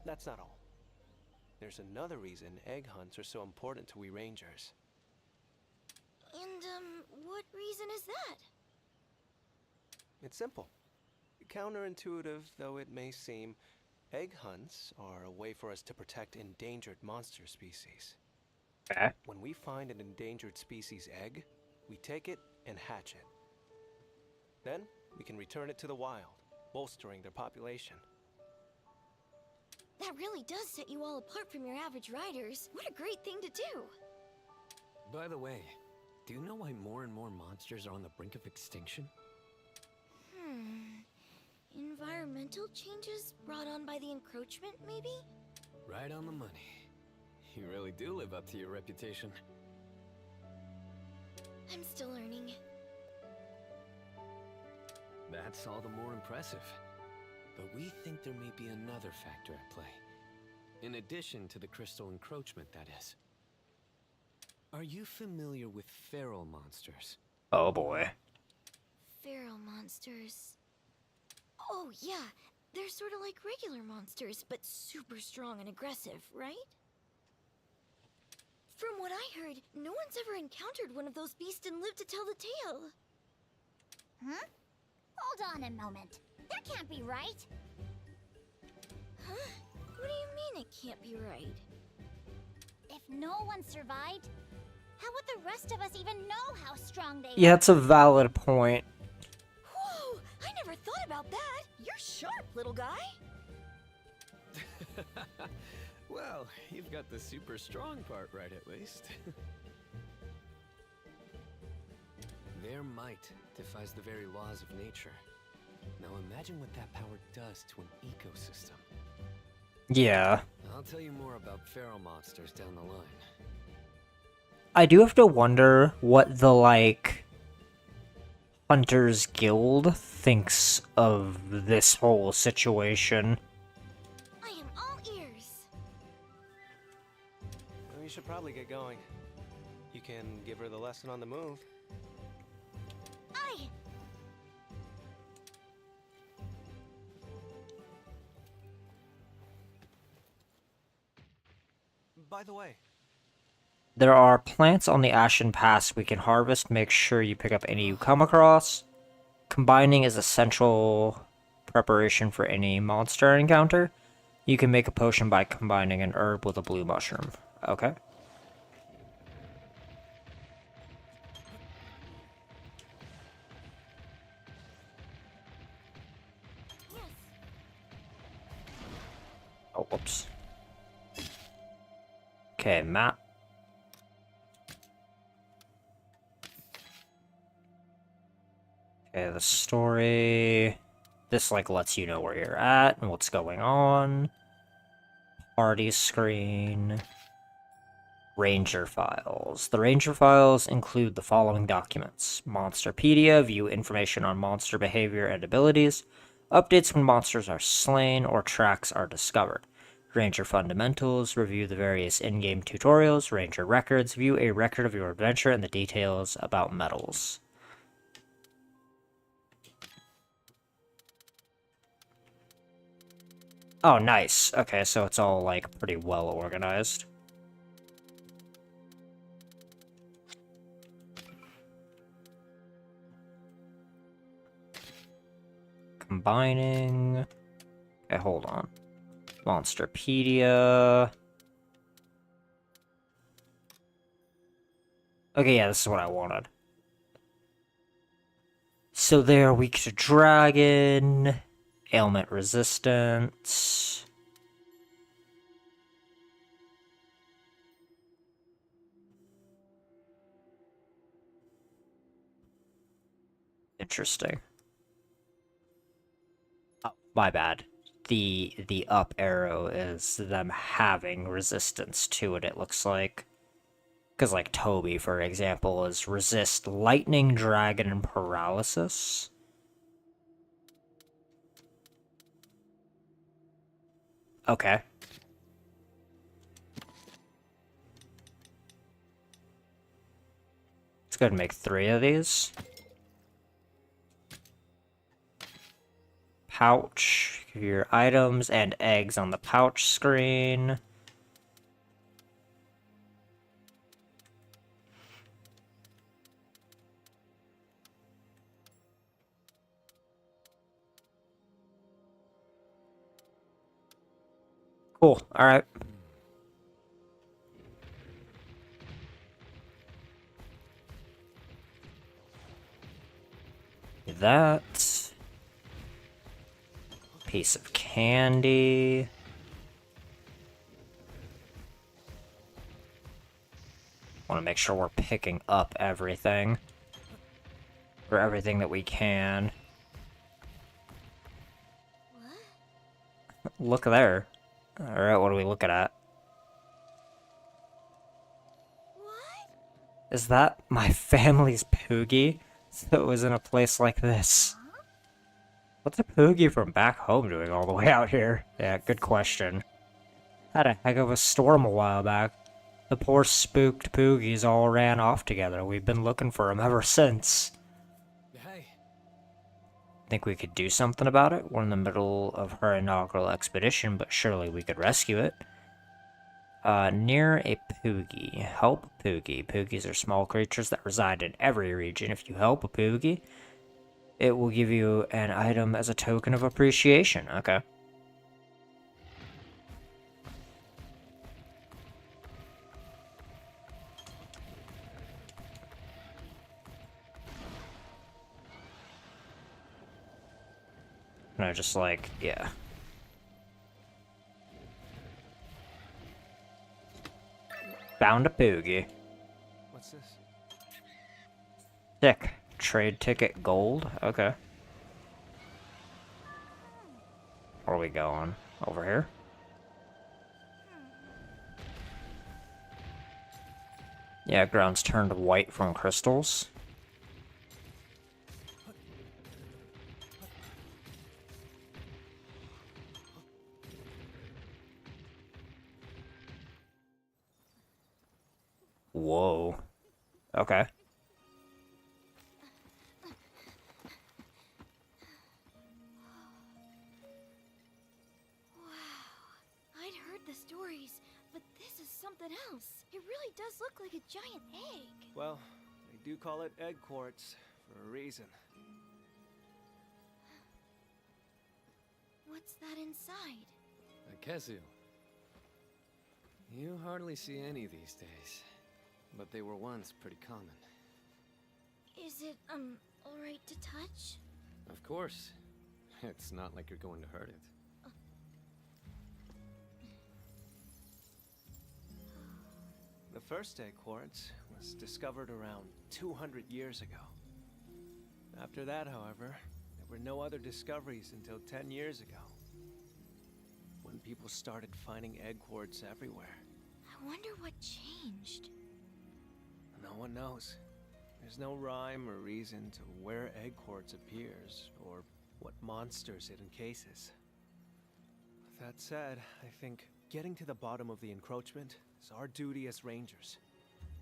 that's not all. There's another reason egg hunts are so important to we Rangers. And, what reason is that? It's simple. Counterintuitive though it may seem, egg hunts are a way for us to protect endangered monster species. Okay. When we find an endangered species egg, we take it and hatch it. Then, we can return it to the wild, bolstering their population. That really does set you all apart from your average riders. What a great thing to do! By the way, do you know why more and more monsters are on the brink of extinction? Environmental changes brought on by the encroachment, maybe? Right on the money. You really do live up to your reputation. I'm still learning. That's all the more impressive. But we think there may be another factor at play. In addition to the crystal encroachment, that is. Are you familiar with feral monsters? Oh boy. Feral monsters. Oh, yeah. They're sort of like regular monsters, but super strong and aggressive, right? From what I heard, no one's ever encountered one of those beasts and lived to tell the tale. Huh? Hold on a moment. That can't be right. Huh? What do you mean it can't be right? If no one survived, how would the rest of us even know how strong they Yeah, are? it's a valid point. Whoa! I never thought about that! You're sharp, little guy! Well, you've got the super strong part right at least. Their might defies the very laws of nature. Now imagine what that power does to an ecosystem. Yeah. I'll tell you more about feral monsters down the line. I do have to wonder what the, like, Hunters Guild thinks of this whole situation. I am all ears. Well, you should probably get going. You can give her the lesson on the move. Aye! By the way, There are plants on the Ashen Pass we can harvest. Make sure you pick up any you come across. Combining is essential preparation for any monster encounter. You can make a potion by combining an herb with a blue mushroom. Okay. Yes. Oh, whoops. Okay, map. Okay, the story. This, like, lets you know where you're at and what's going on. Party screen. Ranger files. The Ranger files include the following documents. Monsterpedia, view information on monster behavior and abilities. Updates when monsters are slain or tracks are discovered. Ranger Fundamentals, review the various in-game tutorials. Ranger Records, view a record of your adventure and the details about medals. Oh, nice. Okay, so it's all, like, pretty well organized. Combining. Okay, hold on. Monsterpedia. Okay, yeah, this is what I wanted. So they're weak to dragon. Ailment resistance. Interesting. Oh, my bad. The up arrow is them having resistance to it, it looks like. Because, like, Toby, for example, is resist lightning, dragon, and paralysis. Okay. Let's go ahead and make 3 of these. Pouch. your items and eggs on the pouch screen. Cool, alright. That. Piece of candy. Want to make sure we're picking up everything. Or everything that we can. What? Look there. Alright, what are we looking at? What? Is that my family's Poogie? So it was in a place like this. What's a Poogie from back home doing all the way out here? Yeah, good question. Had a heck of a storm a while back. The poor spooked Poogies all ran off together. We've been looking for them ever since. Hey. Think we could do something about it? We're in the middle of her inaugural expedition, but surely we could rescue it. Near a Poogie. Help Poogie. Poogies are small creatures that reside in every region. If you help a Poogie, it will give you an item as a token of appreciation. Okay. No, just like, yeah. Found a Poogie. What's this? Sick. Trade ticket gold? Okay. Where are we going? Over here? Yeah, ground's turned white from crystals. Whoa. Okay. I'd heard the stories, but this is something else. It really does look like a giant egg. Well, they do call it egg quartz for a reason. What's that inside? A Kezu. You hardly see any these days, but they were once pretty common. Is it, alright to touch? Of course. It's not like you're going to hurt it. The first egg quartz was discovered around 200 years ago. After that, however, there were no other discoveries until 10 years ago, when people started finding egg quartz everywhere. I wonder what changed. No one knows. There's no rhyme or reason to where egg quartz appears, or what monsters it encases. With that said, I think getting to the bottom of the encroachment is our duty as rangers.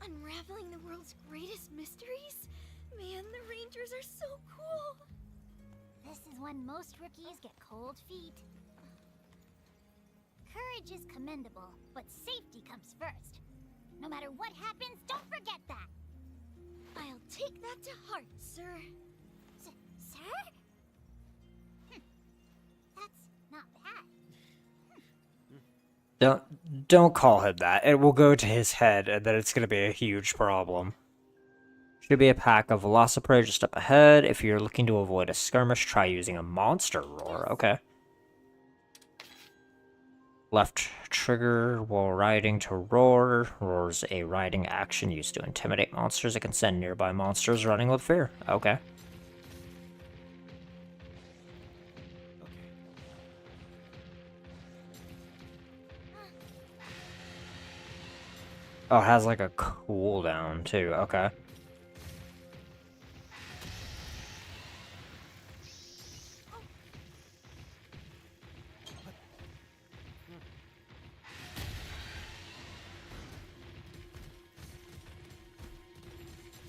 Unraveling the world's greatest mysteries? Man, the rangers are so cool! This is when most rookies get cold feet. Courage is commendable, but safety comes first. No matter what happens, don't forget that! I'll take that to heart, sir. Sir? That's not bad. Don't call him that. It will go to his head, and then it's gonna be a huge problem. Should be a pack of Velociprey just up ahead. If you're looking to avoid a skirmish, try using a monster roar. Okay. Left trigger while riding to roar. Roar's a riding action used to intimidate monsters. It can send nearby monsters running with fear. Okay. Oh, it has like a cooldown too. Okay.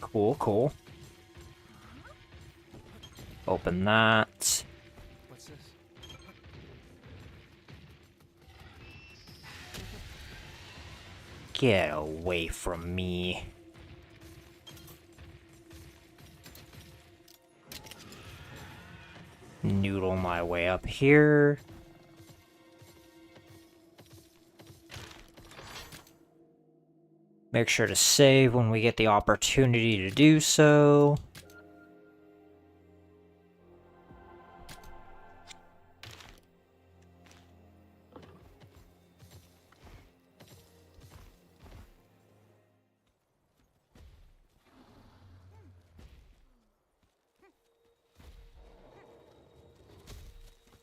Cool, cool. Open that. What's this? Get away from me. Noodle my way up here. Make sure to save when we get the opportunity to do so.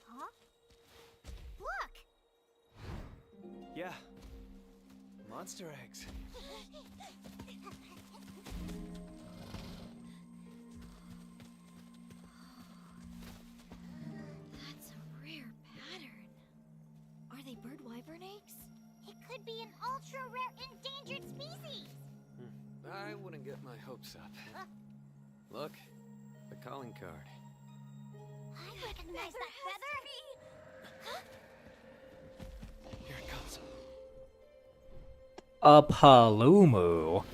Huh? Look! Yeah. Monster eggs. That's a rare pattern. Are they bird wyvern eggs? It could be an ultra-rare endangered species! I wouldn't get my hopes up. Look, the calling card. I recognize that feather! Here it comes. A Palumu.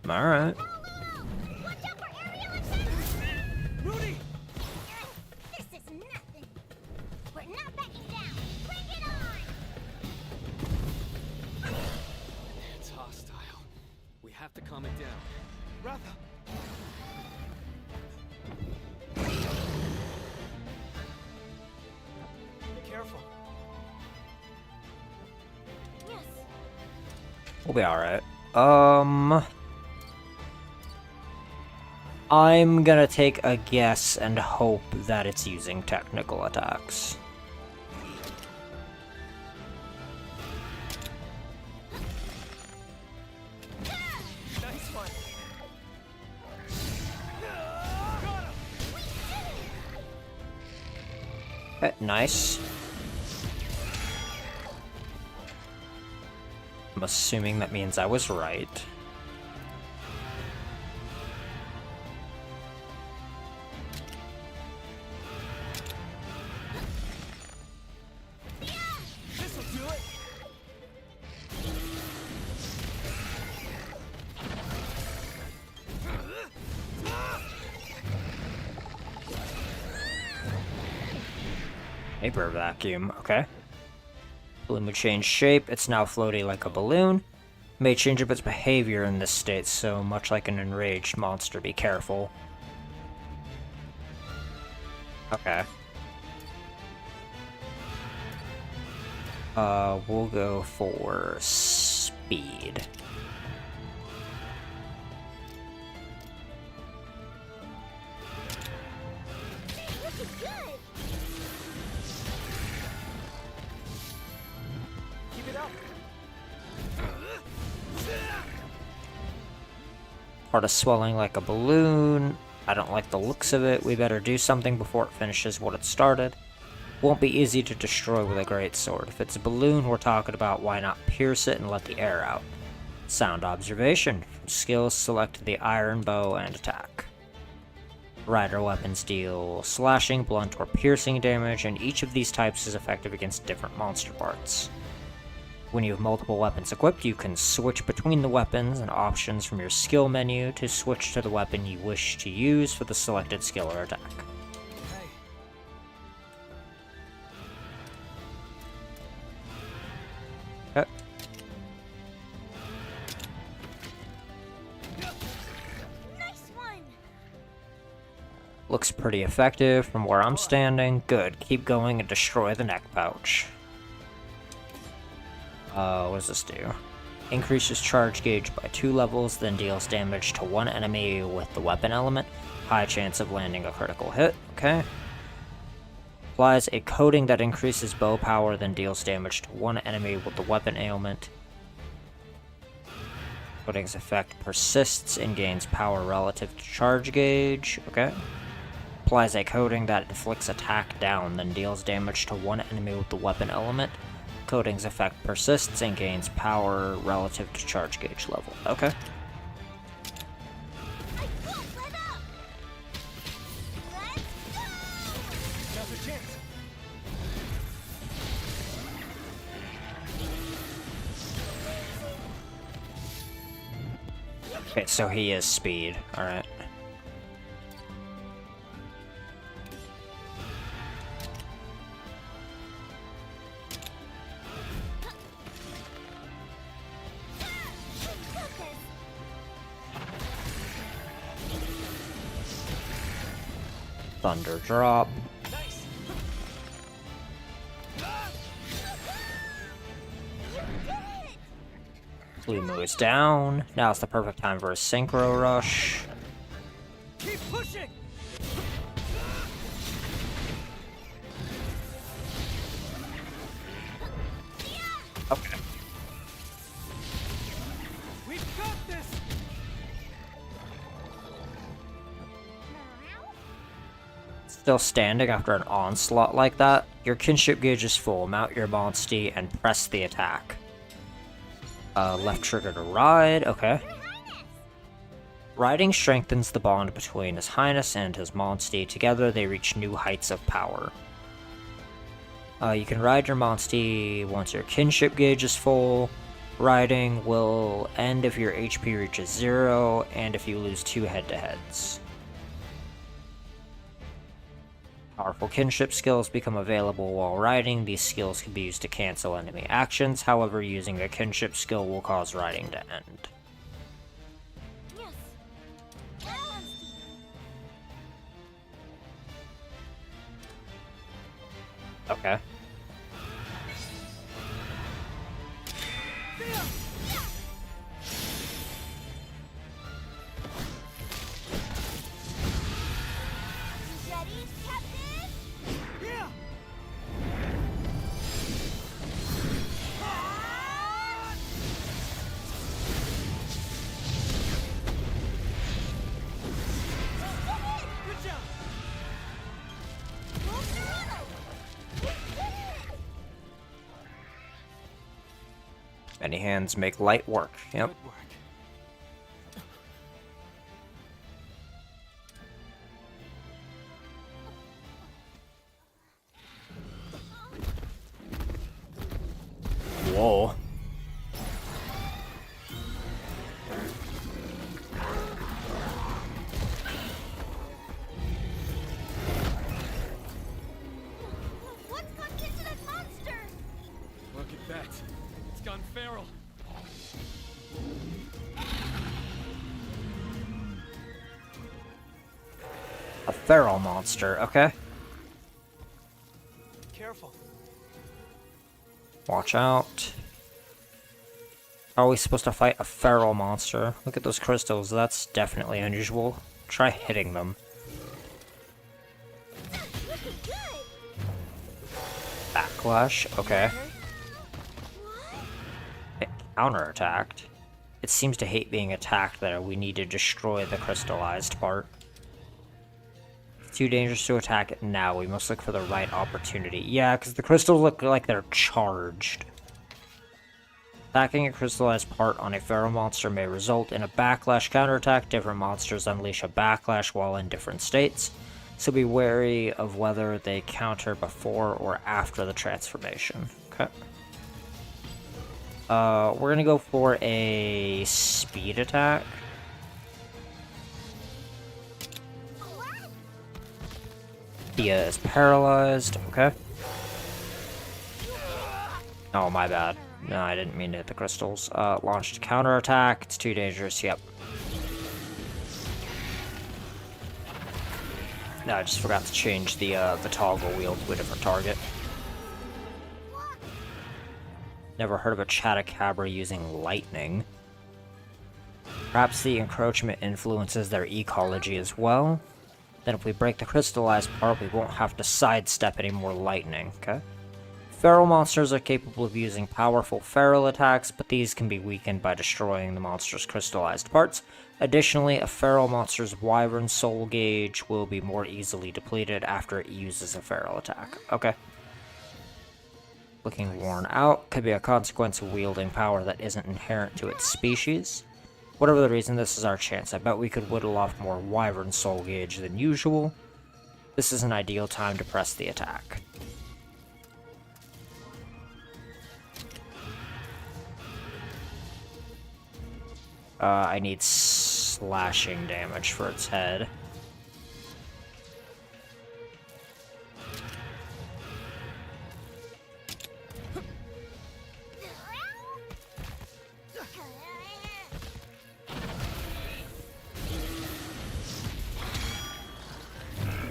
Alright. Watch out for aerial attacks! Rudy! This is nothing! We're not backing down! Bring it on! It's hostile. We have to calm it down. Ratha! Careful. Yes. We'll be alright. I'm gonna take a guess and hope that it's using technical attacks. Nice one. Nice. I'm assuming that means I was right. This'll do it. Vapor vacuum, okay. Balloon changed shape, it's now floaty like a balloon. May change up its behavior in this state, so much like an enraged monster, be careful. Okay. We'll go for speed. This is good! Keep it up. Part of swelling like a balloon. I don't like the looks of it. We better do something before it finishes what it started. Won't be easy to destroy with a great sword. If it's a balloon we're talking about, why not pierce it and let the air out? Sound observation. From skills, select the iron bow and attack. Rider weapons deal slashing, blunt, or piercing damage, and each of these types is effective against different monster parts. When you have multiple weapons equipped, you can switch between the weapons and options from your skill menu to switch to the weapon you wish to use for the selected skill or attack. Okay. Nice one. Looks pretty effective from where I'm standing. Good. Keep going and destroy the neck pouch. What does this do? Increases charge gauge by 2 levels, then deals damage to one enemy with the weapon element. High chance of landing a critical hit. Okay. Applies a coating that increases bow power, then deals damage to one enemy with the weapon ailment. Coating's effect persists and gains power relative to charge gauge. Okay. Applies a coating that inflicts attack down, then deals damage to one enemy with the weapon element. Coating's effect persists and gains power relative to charge gauge level. Okay. I won't let up! Let's go! Now's your chance. Okay, so he is speed. Alright. Thunder drop. Blue moves down. Now's the perfect time for a synchro rush. Keep pushing. Okay. We've got this. Still standing after an onslaught like that. Your kinship gauge is full. Mount your Monstie and press the attack. Left trigger to ride. Okay. Riding strengthens the bond between His Highness and his Monstie. Together, they reach new heights of power. You can ride your Monstie once your kinship gauge is full. Riding will end if your HP reaches 0, and if you lose 2 head-to-heads. Powerful kinship skills become available while riding. These skills can be used to cancel enemy actions. However, using a kinship skill will cause riding to end. Okay. Many hands make light work. Yep. Good work. Whoa. What's gone into that monster? Look at that. It's gone feral. A feral monster, okay. Careful. Watch out. How are we supposed to fight a feral monster? Look at those crystals, that's definitely unusual. Try hitting them. Looking good. Backlash, okay. It counterattacked. It seems to hate being attacked there. We need to destroy the crystallized part. It's too dangerous to attack it now. We must look for the right opportunity. Yeah, because the crystals look like they're charged. Attacking a crystallized part on a feral monster may result in a backlash counterattack. Different monsters unleash a backlash while in different states, so be wary of whether they counter before or after the transformation. Okay. We're gonna go for a speed attack. Thea is paralyzed. Okay. Oh, my bad. No, I didn't mean to hit the crystals. Launched counterattack. It's too dangerous. Yep. No, I just forgot to change the toggle wheel to a different target. Never heard of a Chatacabra using lightning. Perhaps the encroachment influences their ecology as well. Then if we break the crystallized part, we won't have to sidestep any more lightning, okay? Feral monsters are capable of using powerful feral attacks, but these can be weakened by destroying the monster's crystallized parts. Additionally, a feral monster's wyvern soul gauge will be more easily depleted after it uses a feral attack. Okay. Looking worn out could be a consequence of wielding power that isn't inherent to its species. Whatever the reason, this is our chance. I bet we could whittle off more wyvern soul gauge than usual. This is an ideal time to press the attack. I need slashing damage for its head.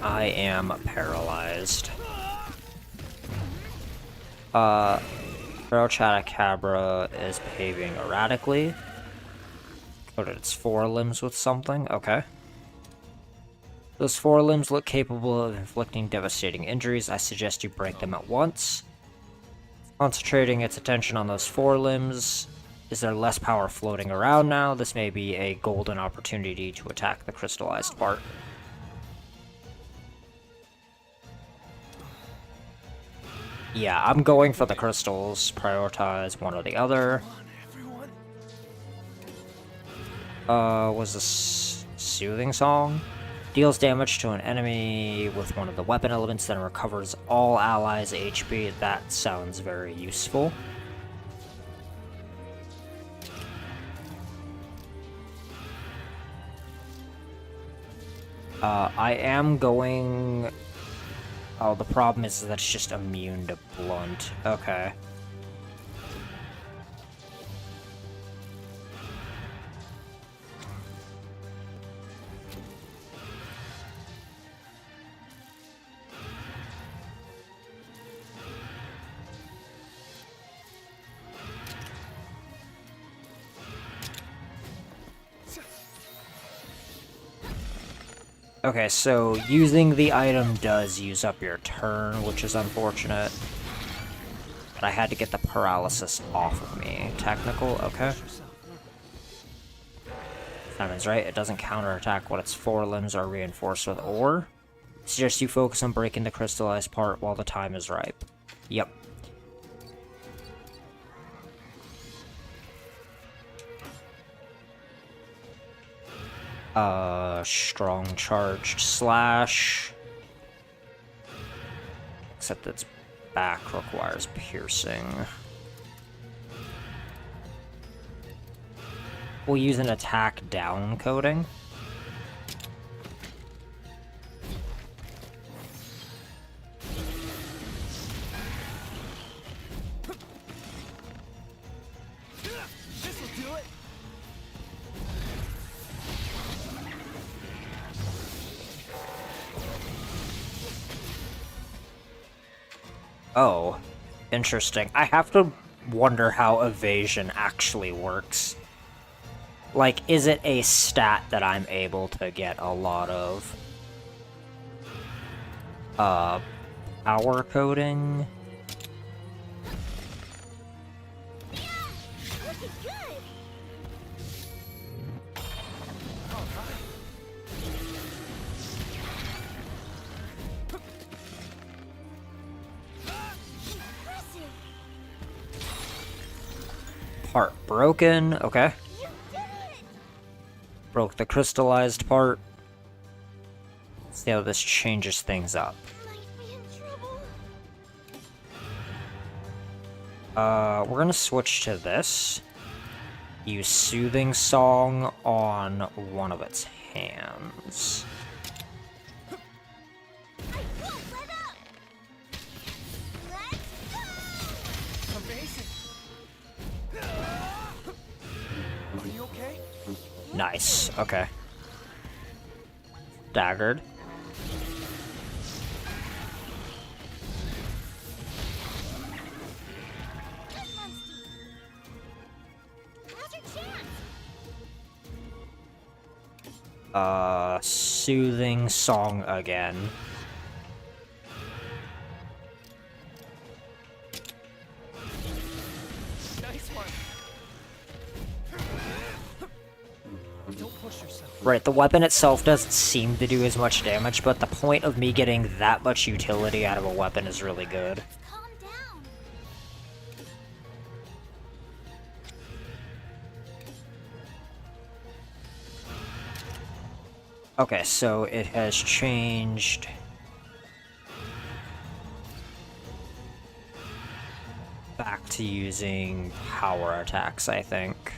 I am paralyzed. Ferochatacabra is behaving erratically. Coated its forelimbs with something. Okay. Those forelimbs look capable of inflicting devastating injuries. I suggest you break them at once. Concentrating its attention on those forelimbs. Is there less power floating around now? This may be a golden opportunity to attack the crystallized part. Yeah, I'm going for the crystals. Prioritize one or the other. Was this Soothing Song? Deals damage to an enemy with one of the weapon elements, then recovers all allies' HP. That sounds very useful. I am going... Oh, the problem is that it's just immune to blunt. Okay. Okay, so using the item does use up your turn, which is unfortunate. But I had to get the paralysis off of me. Technical, okay. Simon's right, it doesn't counterattack when its forelimbs are reinforced with ore. Suggest you focus on breaking the crystallized part while the time is ripe. Yep. Strong charged slash. Except its back requires piercing. We'll use an attack down coding. Oh, interesting. I have to wonder how evasion actually works. Like, is it a stat that I'm able to get a lot of? Power coding? Part broken, okay. Broke the crystallized part. Let's see how this changes things up. We're gonna switch to this. Use Soothing Song on one of its hands. Are you okay? Nice, okay. Daggered. Soothing Song again. Nice one. Don't push yourself. Right, the weapon itself doesn't seem to do as much damage, but the point of me getting that much utility out of a weapon is really good. Calm down. Okay, so it has changed. Back to using power attacks, I think.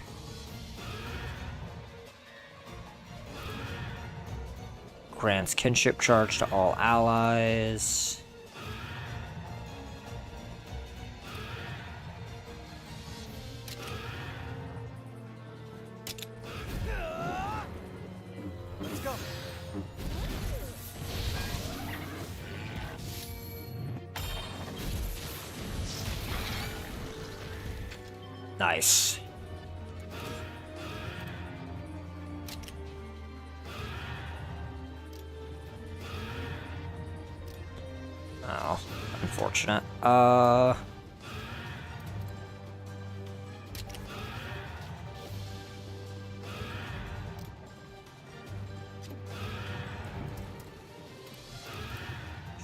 Grants kinship charge to all allies. Let's go. Nice. Oh, unfortunate.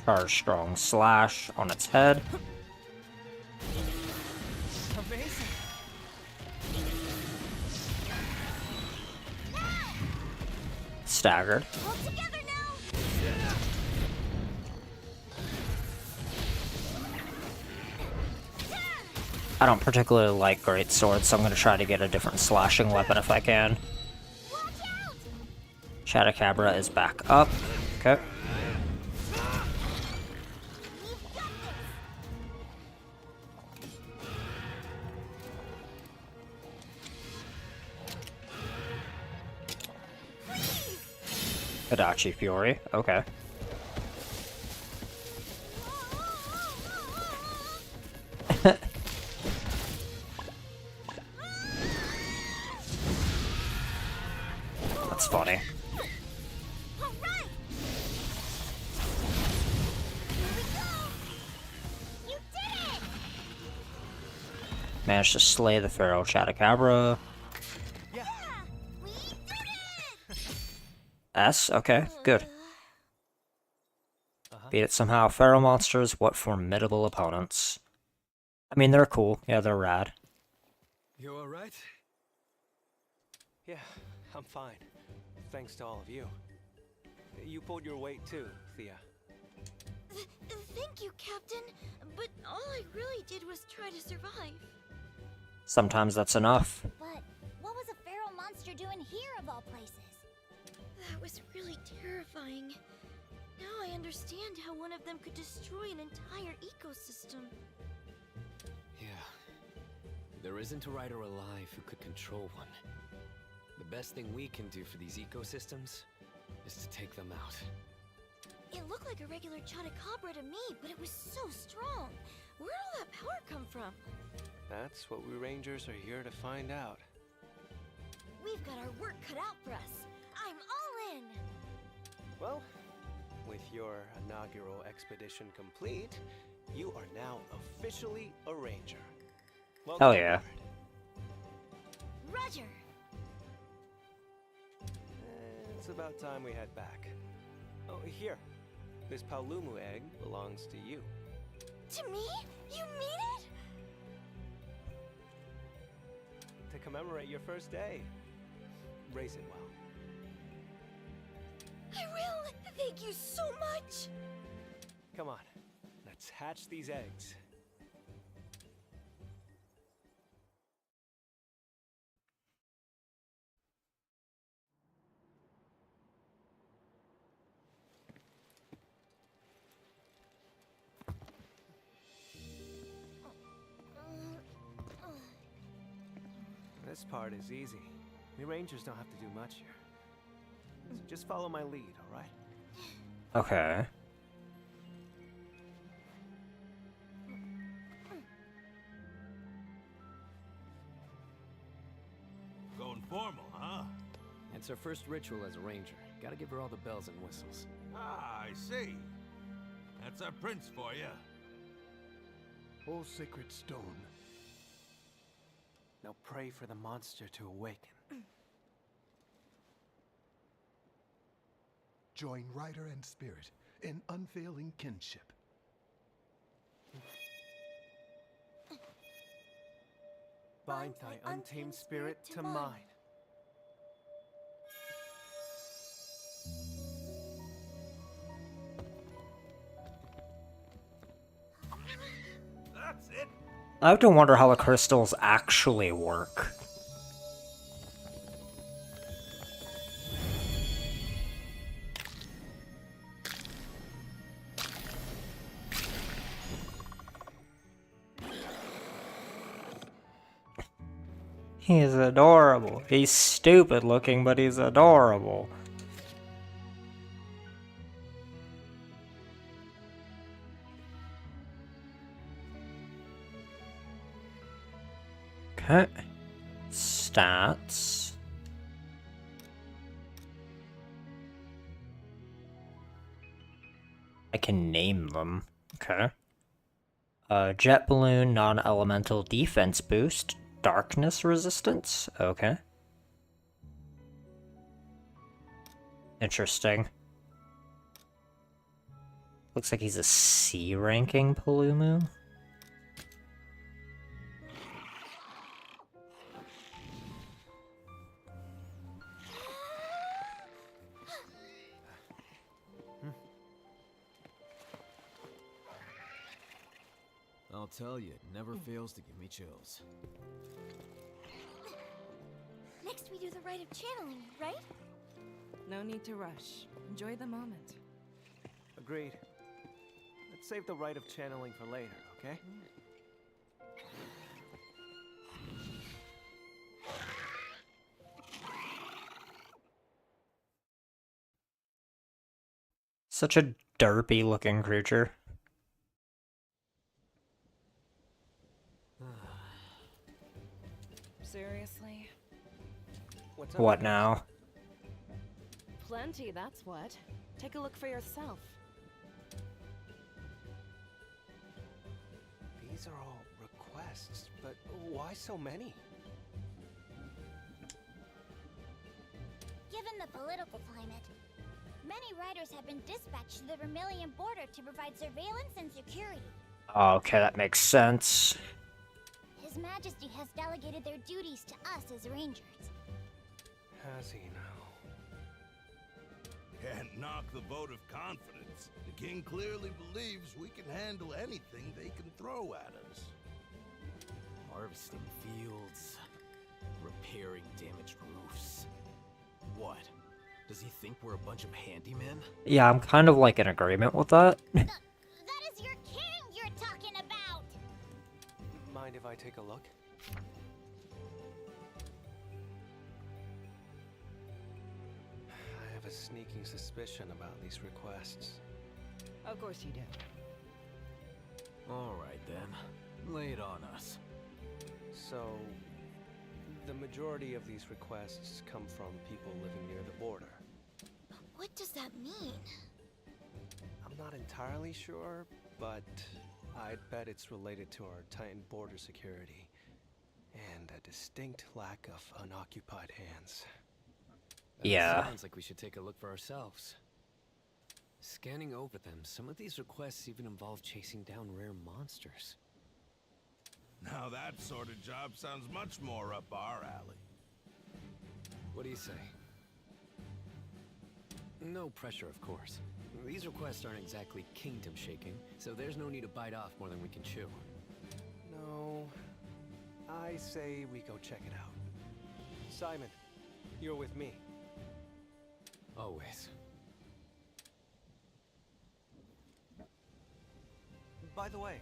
Charge strong slash on its head. Amazing. Staggered. All together now! I don't particularly like great swords, so I'm gonna try to get a different slashing weapon if I can. Watch out! Chatacabra is back up. Okay. We've got Adachi Fury. Okay. That's funny. All right! Here we go! You did it! Managed to slay the Pharaoh Chatacabra. Yeah. We did it! S? Okay, good. Beat it somehow. Pharaoh monsters, what formidable opponents. I mean, they're cool. Yeah, they're rad. You alright? Yeah, I'm fine. Thanks to all of you. You pulled your weight too, Thea. Thank you, Captain. But all I really did was try to survive. Sometimes that's enough. But what was a feral monster doing here of all places? That was really terrifying. Now I understand how one of them could destroy an entire ecosystem. Yeah. There isn't a rider alive who could control one. The best thing we can do for these ecosystems is to take them out. It looked like a regular Chatacabra to me, but it was so strong. Where'd all that power come from? That's what we Rangers are here to find out. We've got our work cut out for us. I'm all in. Well, with your inaugural expedition complete, you are now officially a Ranger. Welcome Hell yeah. aboard. Roger. It's about time we head back. Oh, here. This Paolumu egg belongs to you. To me? You mean it? To commemorate your first day. Raise it well. I will. Thank you so much. Come on. Let's hatch these eggs. This part is easy. We Rangers don't have to do much here. So just follow my lead, alright? Okay. Going formal, huh? It's her first ritual as a ranger. Gotta give her all the bells and whistles. Ah, I see. That's our prince for you. All sacred stone. Now pray for the monster to awaken. Join rider and spirit in unfailing kinship. Bind thy untamed spirit to mine. That's it. I have to wonder how the crystals actually work. He's adorable. He's stupid looking, but he's adorable. Okay. Stats. I can name them. Okay. Jet balloon, non-elemental defense boost, darkness resistance. Okay. Interesting. Looks like he's a C ranking Palumu. I'll tell you, it never fails to give me chills. Next we do the rite of channeling, right? No need to rush. Enjoy the moment. Agreed. Let's save the rite of channeling for later, okay? Such a derpy looking creature. Seriously? What's up? What now? Plenty, that's what. Take a look for yourself. These are all requests, but why so many? Given the political climate, many riders have been dispatched to the Vermilion border to provide surveillance and security. Okay, that makes sense. His Majesty has delegated their duties to us as Rangers. Has he now? Can't knock the vote of confidence. The king clearly believes we can handle anything they can throw at us. Harvesting fields, repairing damaged roofs. What? Does he think we're a bunch of handymen? Yeah, I'm kind of like in agreement with that. That is your king you're talking about! Mind if I take a look? I have a sneaking suspicion about these requests. Of course you do. Alright then, lay it on us. So, the majority of these requests come from people living near the border. What does that mean? I'm not entirely sure, but I'd bet it's related to our tightened border security and a distinct lack of unoccupied hands. Yeah. Sounds like we should take a look for ourselves. Scanning over them, some of these requests even involve chasing down rare monsters. Now that sort of job sounds much more up our alley. What do you say? No pressure, of course. These requests aren't exactly kingdom-shaking, so there's no need to bite off more than we can chew. No, I say we go check it out. Simon, you're with me. Always. By the way,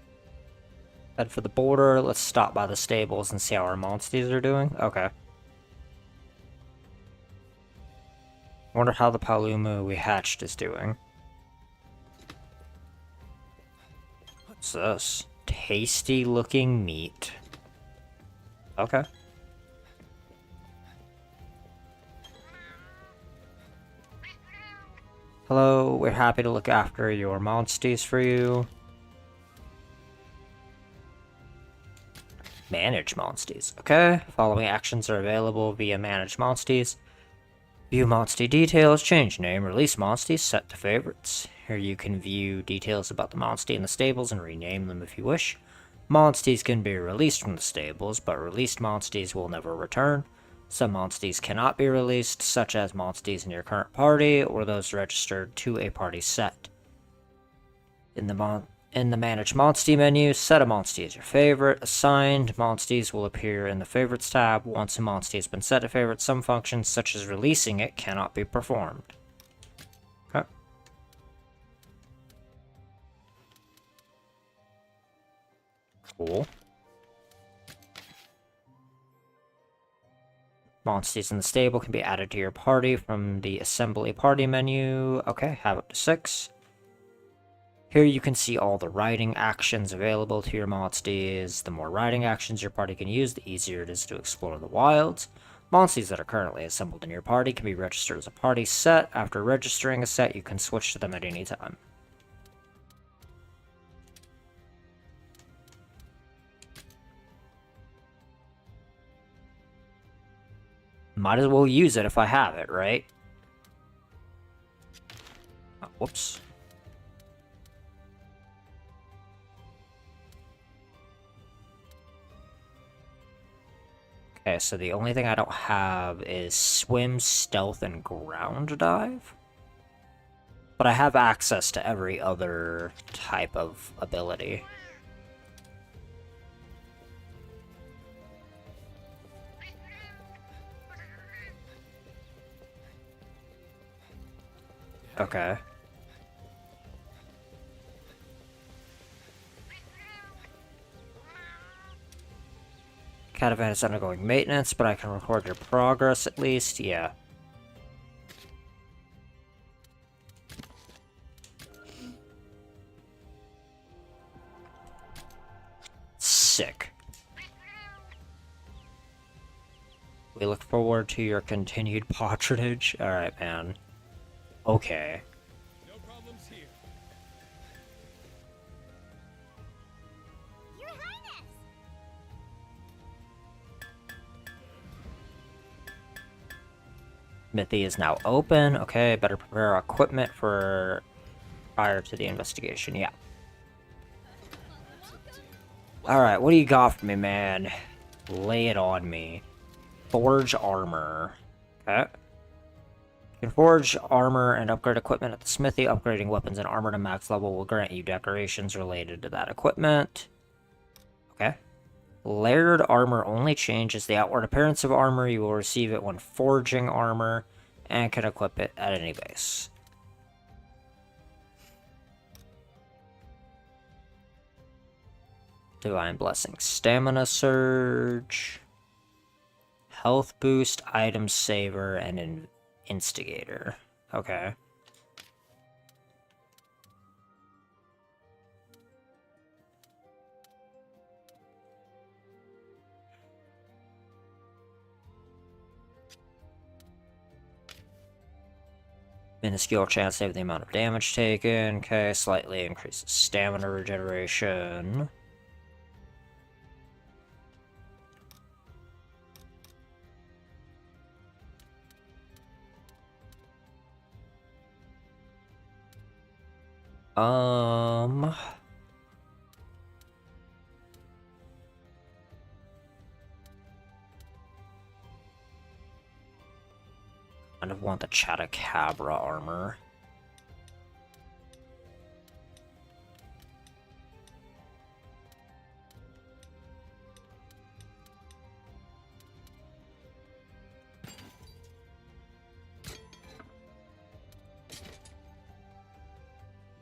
Head for the border. Let's stop by the stables and see how our monsters are doing. Okay. Wonder how the Palumu we hatched is doing. What's this? Tasty looking meat. Okay. Hello, we're happy to look after your monsters for you. Manage monsters. Okay, following actions are available via Manage monsters. View monster details, change name, release monsters, set to favorites. Here you can view details about the monster in the stables and rename them if you wish. Monsters can be released from the stables, but released monsters will never return. Some monsters cannot be released, such as monsters in your current party or those registered to a party set. In the Manage Monster menu, set a monster as your favorite. Assigned monsters will appear in the Favorites tab. Once a monster has been set to favorite, some functions, such as releasing it, cannot be performed. Okay. Cool. Monsters in the stable can be added to your party from the assembly party menu. Okay, have up to 6. Here you can see all the riding actions available to your monsters. The more riding actions your party can use, the easier it is to explore the wilds. Monsters that are currently assembled in your party can be registered as a party set. After registering a set, you can switch to them at any time. Might as well use it if I have it, right? Oh, whoops. Okay, so the only thing I don't have is swim, stealth, and ground dive. But I have access to every other type of ability. Okay. Catavan is undergoing maintenance, but I can record your progress at least. Yeah. Sick. We look forward to your continued patronage. Alright, man. Okay. No problems here. Your Highness! Smithy is now open. Okay, better prepare our equipment for prior to the investigation. Yeah. Alright, what do you got for me, man? Lay it on me. Forge armor. Okay. You can forge armor and upgrade equipment at the smithy. Upgrading weapons and armor to max level will grant you decorations related to that equipment. Okay. Layered armor only changes the outward appearance of armor. You will receive it when forging armor and can equip it at any base. Divine Blessing. Stamina Surge. Health Boost, Item Saver, and an Instigator. Okay. Minuscule chance to save the amount of damage taken. Okay, slightly increases stamina regeneration. Kind of want the Chatacabra armor.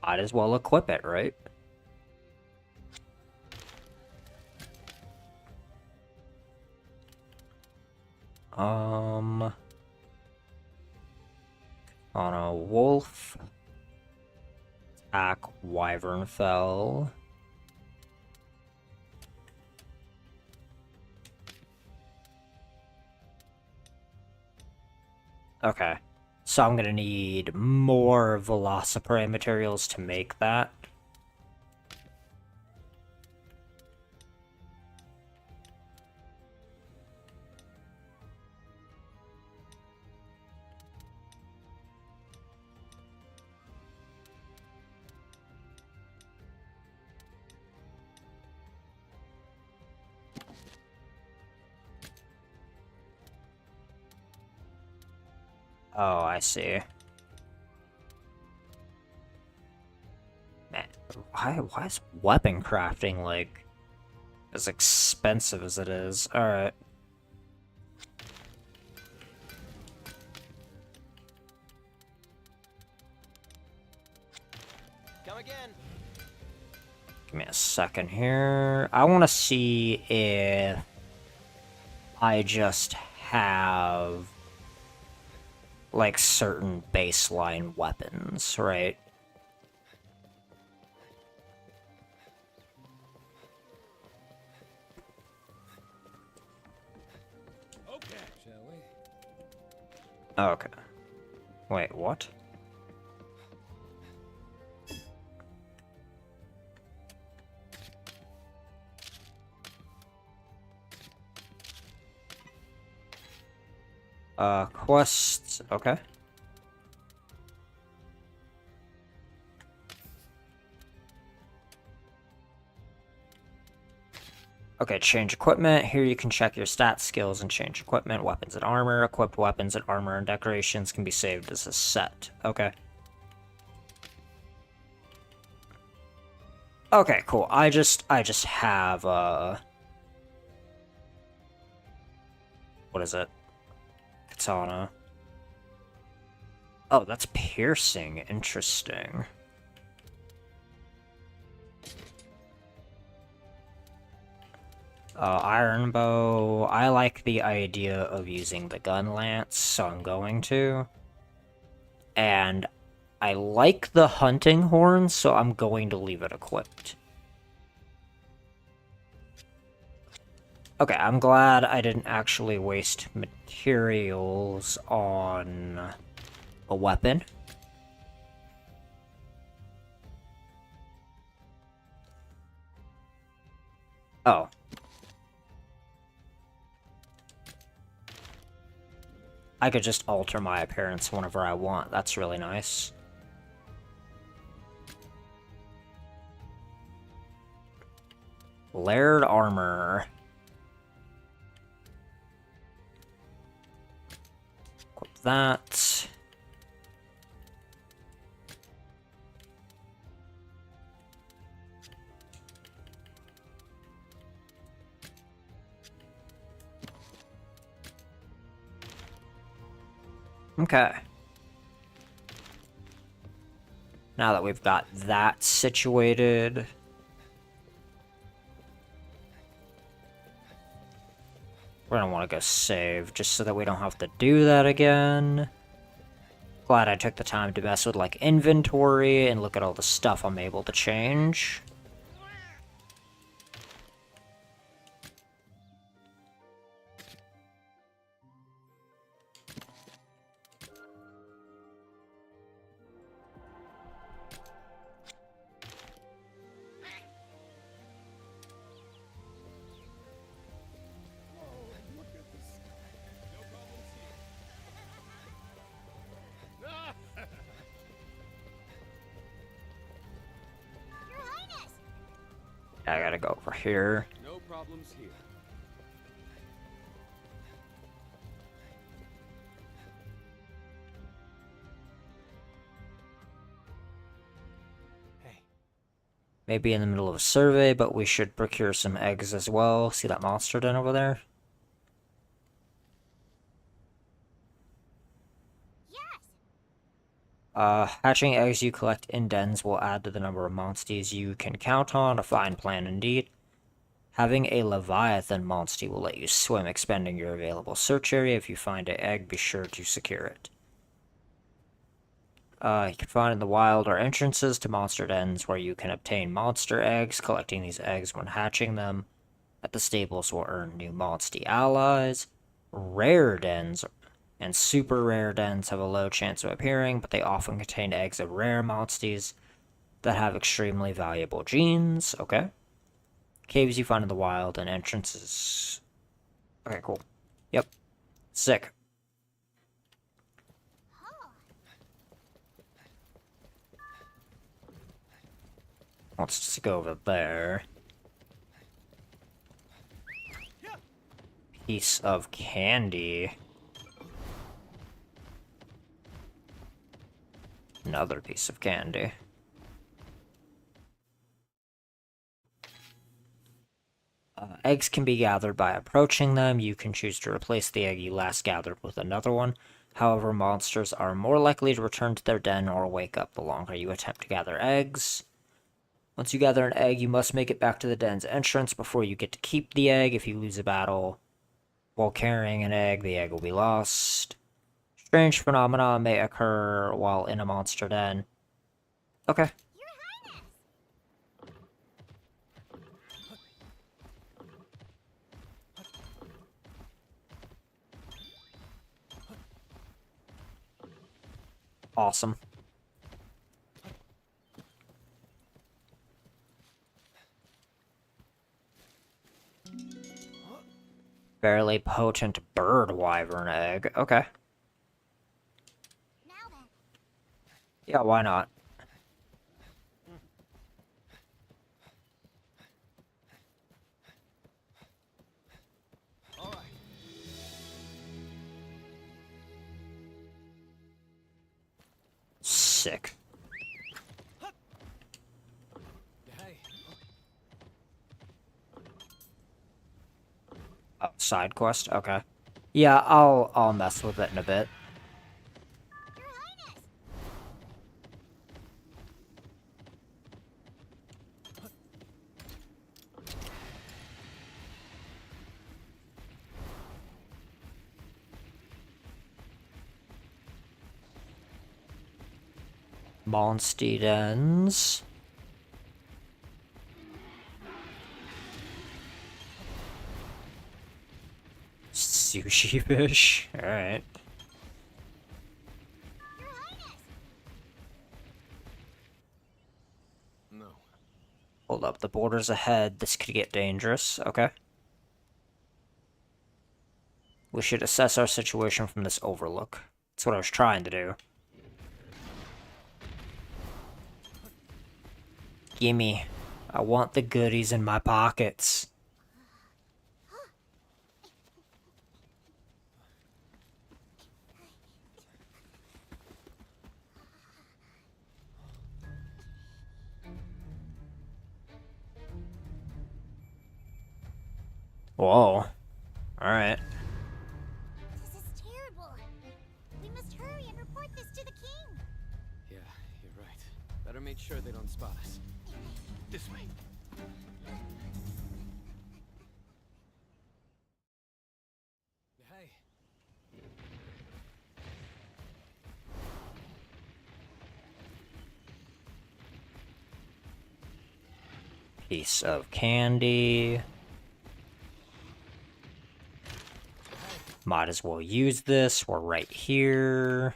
Might as well equip it, right? On a wolf. Attack Wyvernfell. Okay. So I'm gonna need more Velociprey materials to make that. Oh, I see. Man, why is weapon crafting, like, as expensive as it is? Alright. Come again. Give me a second here. I want to see if I just have like certain baseline weapons, right? Okay, shall we? Okay. Wait, what? Quests, okay. Okay, change equipment. Here you can check your stats, skills, and change equipment. Weapons and armor. Equipped weapons and armor and decorations can be saved as a set. Okay. Okay, cool. I just have, what is it? Katana. Oh, that's piercing. Interesting. Iron bow. I like the idea of using the gun lance, so I'm going to. And I like the hunting horn, so I'm going to leave it equipped. Okay, I'm glad I didn't actually waste materials on a weapon. Oh. I could just alter my appearance whenever I want. That's really nice. Layered armor. Equip that. Okay. Now that we've got that situated, we're gonna want to go save, just so that we don't have to do that again. Glad I took the time to mess with, like, inventory and look at all the stuff I'm able to change. I gotta go over here. No problems here. Hey. Maybe in the middle of a survey, but we should procure some eggs as well. See that monster den over there? Hatching eggs you collect in dens will add to the number of monsties you can count on. A fine plan indeed. Having a Leviathan monstie will let you swim, expanding your available search area. If you find an egg, be sure to secure it. You can find in the wild are entrances to monster dens where you can obtain monster eggs. Collecting these eggs when hatching them at the stables will earn new monstie allies. Rare dens and super rare dens have a low chance of appearing, but they often contain eggs of rare monsties that have extremely valuable genes. Okay. Caves you find in the wild and entrances. Okay, cool. Yep. Sick. Let's just go over there. Piece of candy. Another piece of candy. Eggs can be gathered by approaching them. You can choose to replace the egg you last gathered with another one. However, monsters are more likely to return to their den or wake up the longer you attempt to gather eggs. Once you gather an egg, you must make it back to the den's entrance before you get to keep the egg. If you lose a battle, While carrying an egg, the egg will be lost. Strange phenomena may occur while in a monster den. Okay. Your Highness! Awesome. Fairly potent bird wyvern egg. Okay. Now then. Yeah, why not? All right. Sick. Hey, Oh, side quest? Okay. Yeah, I'll mess with it in a bit. Your Highness! Monster dens. Sushi fish. Alright. Your Highness! no. Hold up, the border's ahead. This could get dangerous. Okay. We should assess our situation from this overlook. That's what I was trying to do. Gimme. I want the goodies in my pockets. Whoa. Alright. This is terrible. We must hurry and report this to the king. Yeah, you're right. Better make sure they don't spot us. This way. Hey. Piece of candy. Might as well use this. We're right here.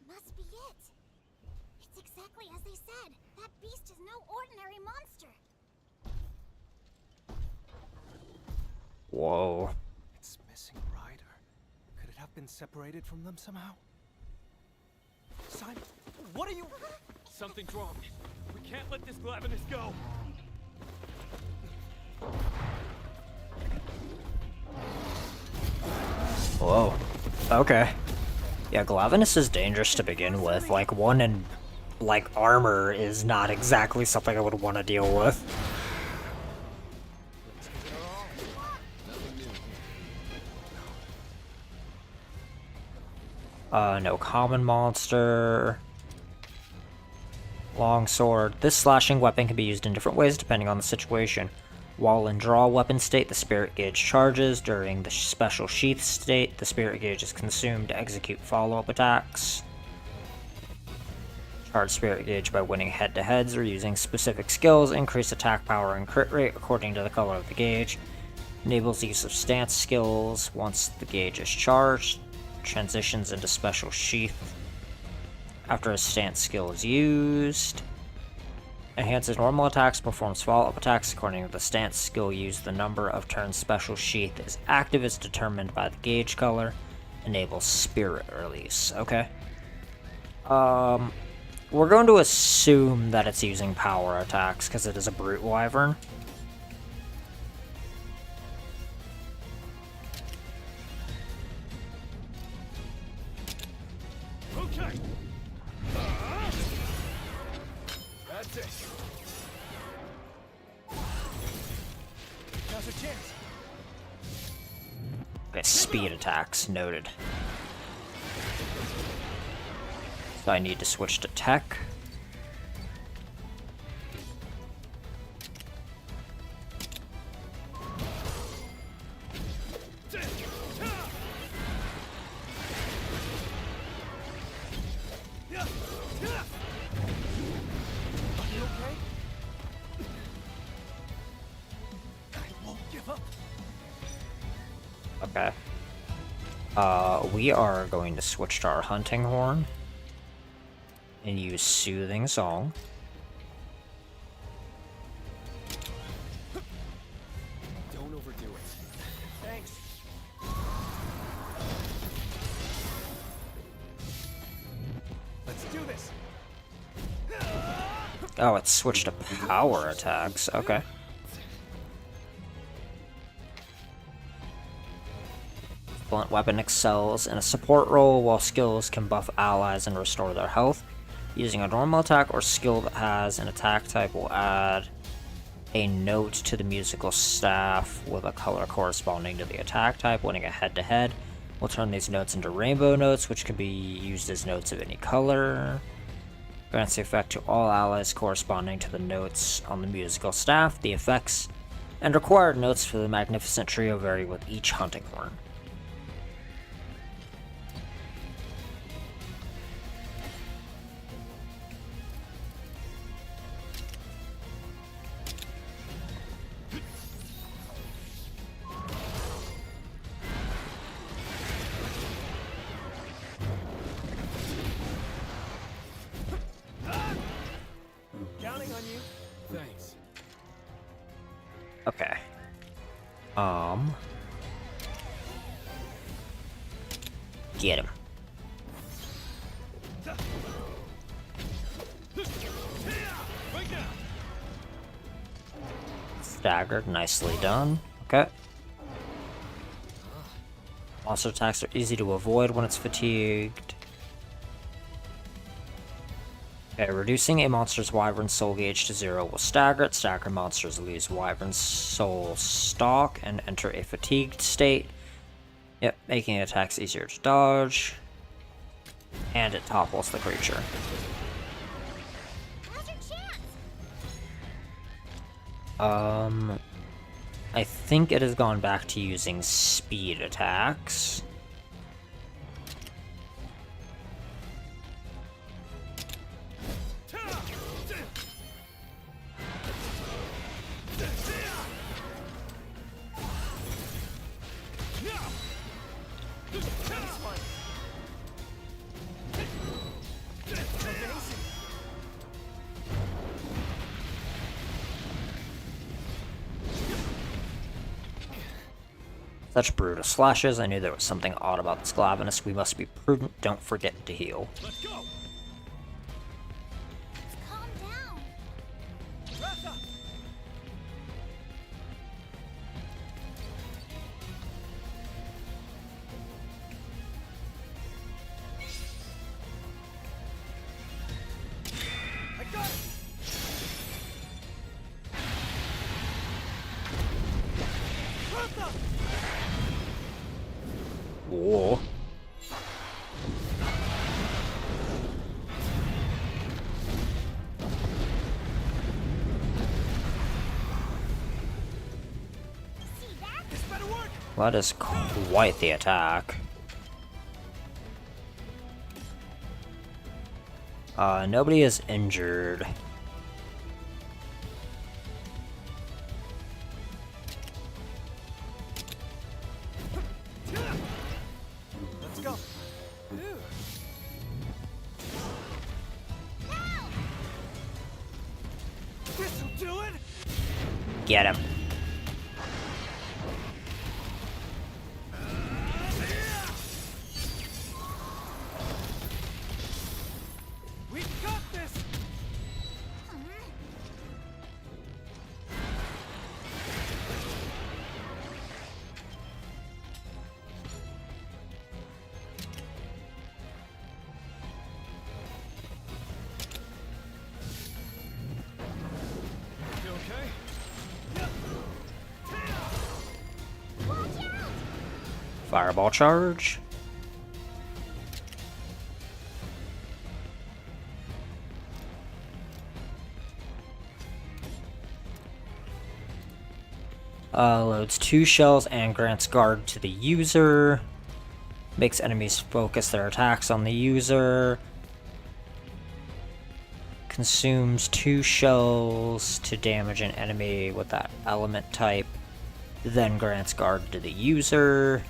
Must be it. It's exactly as they said. That beast is no ordinary monster. Whoa. It's missing Ryder. Could it have been separated from them somehow? Simon, what are you... Something's wrong. We can't let this Glavenus go. Whoa. Okay. Yeah, Glavenus is dangerous to begin with. Like, one in, like, armor is not exactly something I would want to deal with. No common monster. Longsword. This slashing weapon can be used in different ways depending on the situation. While in draw weapon state, the spirit gauge charges. During the special sheath state, the spirit gauge is consumed to execute follow-up attacks. Charge spirit gauge by winning head-to-heads or using specific skills. Increase attack power and crit rate according to the color of the gauge. Enables use of stance skills once the gauge is charged. Transitions into special sheath after a stance skill is used. Enhances normal attacks, performs follow-up attacks according to the stance skill used. The number of turns special sheath is active is determined by the gauge color. Enables spirit release. Okay. We're going to assume that it's using power attacks because it is a brute wyvern. That's it. Now's our chance. Okay, speed attacks, noted. So I need to switch to tech. Okay. We are going to switch to our hunting horn and use Soothing Song. Don't overdo it. Thanks. Let's do this. Oh, it's switched to power attacks. Okay. Blunt weapon excels in a support role, while skills can buff allies and restore their health. Using a normal attack or skill that has an attack type will add a note to the musical staff with a color corresponding to the attack type. Winning a head-to-head will turn these notes into rainbow notes, which can be used as notes of any color. Grants the effect to all allies corresponding to the notes on the musical staff. The effects and required notes for the Magnificent Trio vary with each hunting horn. Counting on you. Thanks. Okay. Get him. Staggered, nicely done. Okay. Monster attacks are easy to avoid when it's fatigued. Okay, reducing a monster's Wyvern Soul gauge to 0 will stagger it. Staggered monsters lose Wyvern Soul stock and enter a fatigued state. Yep, making attacks easier to dodge. And it topples the creature. Now's your chance. I think it has gone back to using speed attacks. Such brutal slashes. I knew there was something odd about this Glavenus. We must be prudent. Don't forget to heal. Let's go. Calm down. I got it. Whoa. See that? This better work. That is quite the attack. Nobody is injured. Let's go. This'll do it. Get him. We got this. Fireball charge. Loads 2 shells and grants guard to the user. Makes enemies focus their attacks on the user. Consumes 2 shells to damage an enemy with that element type. Then grants guard to the user.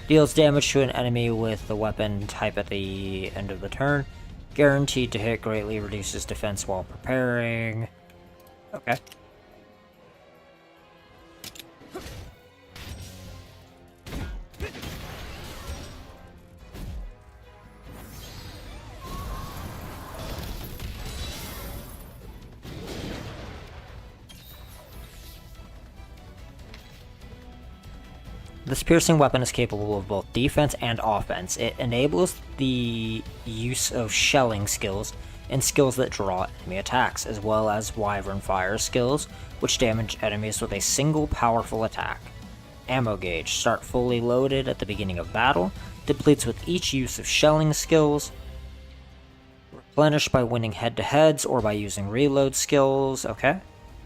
Deals damage to an enemy with the weapon type at the end of the turn. Guaranteed to hit, greatly reduces defense while preparing. Okay. This piercing weapon is capable of both defense and offense. It enables the use of shelling skills and skills that draw enemy attacks, as well as Wyvern Fire skills, which damage enemies with a single powerful attack. Ammo gauge. Start fully loaded at the beginning of battle. Depletes with each use of shelling skills. Replenished by winning head-to-heads or by using reload skills. Okay.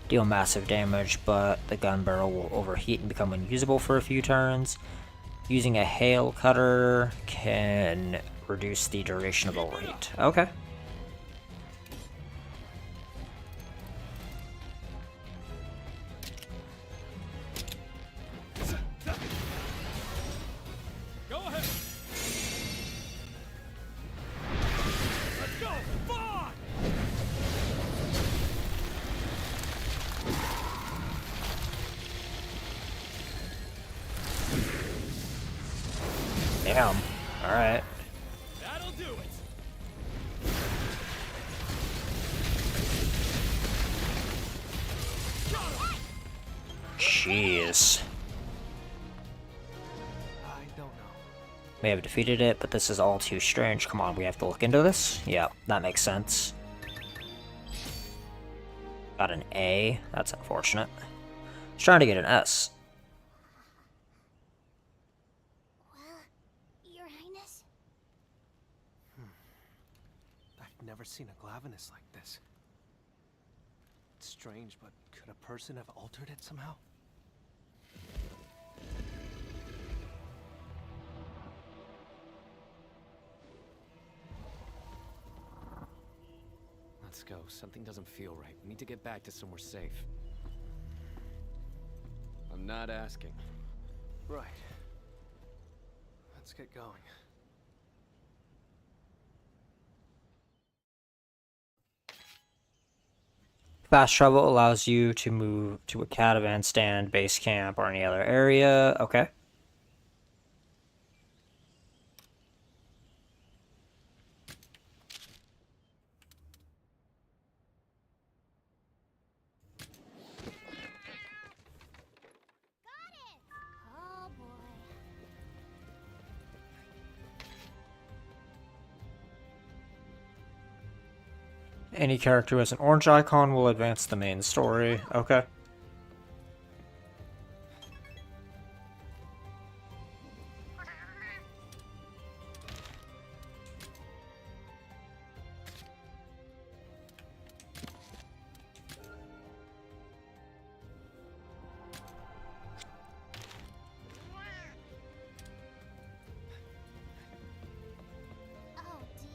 Deal massive damage, but the gun barrel will overheat and become unusable for a few turns. Using a hail cutter can reduce the duration of overheat. Okay. Go ahead. Let's go. Fire! Damn. Alright. That'll do it. Jeez. I don't know. May have defeated it, but this is all too strange. Come on, we have to look into this? Yeah, that makes sense. Got an A. That's unfortunate. I was trying to get an S. Your Highness? I've never seen a Glavinus like this. It's strange, but could a person have altered it somehow? Let's go. Something doesn't feel right. We need to get back to somewhere safe. I'm not asking. Right. Let's get going. Fast travel allows you to move to a caravan stand, base camp, or any other area. Okay. Oh boy. Any character who has an orange icon will advance the main story. Okay. Oh dear.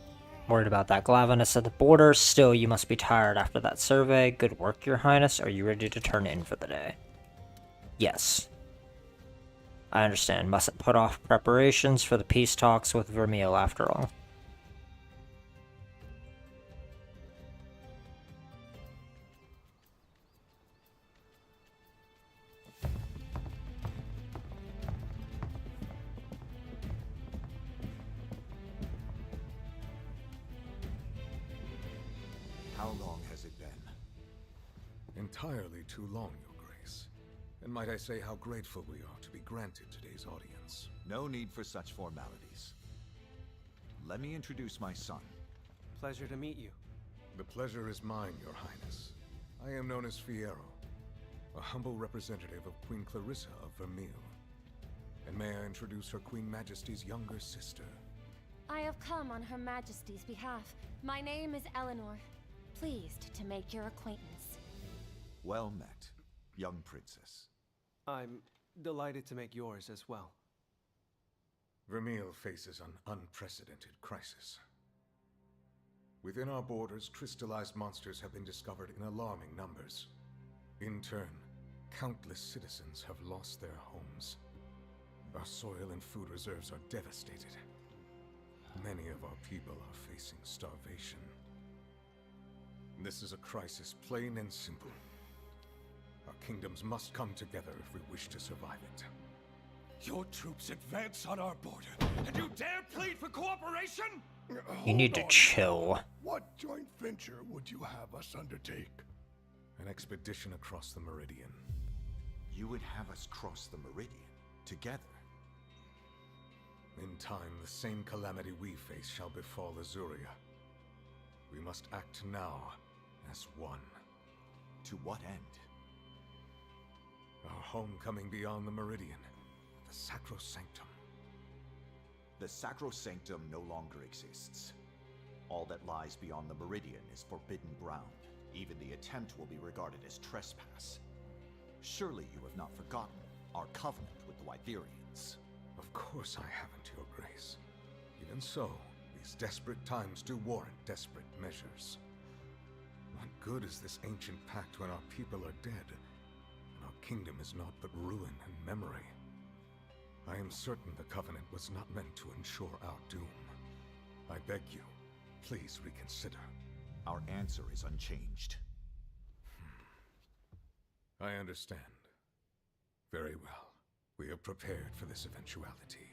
Worried about that Glavinus at the border. Still, you must be tired after that survey. Good work, Your Highness. Are you ready to turn in for the day? Yes. I understand. Mustn't put off preparations for the peace talks with Vermeil after all. How long has it been? Entirely too long, Your Grace. And might I say how grateful we are to be granted today's audience. No need for such formalities. Let me introduce my son. Pleasure to meet you. The pleasure is mine, Your Highness. I am known as Fierro, a humble representative of Queen Clarissa of Vermeil. And may I introduce Her Queen Majesty's younger sister? I have come on Her Majesty's behalf. My name is Eleanor. Pleased to make your acquaintance. Well met, young princess. I'm delighted to make yours as well. Vermeil faces an unprecedented crisis. Within our borders, crystallized monsters have been discovered in alarming numbers. In turn, countless citizens have lost their homes. Our soil and food reserves are devastated. Many of our people are facing starvation. This is a crisis plain and simple. Our kingdoms must come together if we wish to survive it. Your troops advance on our border, and you dare plead for cooperation? You need to chill. What joint venture would you have us undertake? An expedition across the Meridian. You would have us cross the Meridian together. In time, the same calamity we face shall befall Azuria. We must act now as one. To what end? Our homecoming beyond the Meridian. The Sacrosanctum. The Sacrosanctum no longer exists. All that lies beyond the Meridian is forbidden ground. Even the attempt will be regarded as trespass. Surely you have not forgotten our covenant with the Wytherians. Of course I haven't, Your Grace. Even so, these desperate times do warrant desperate measures. What good is this ancient pact when our people are dead, and our kingdom is naught but ruin and memory? I am certain the Covenant was not meant to ensure our doom. I beg you, please reconsider. Our answer is unchanged. I understand. Very well. We are prepared for this eventuality.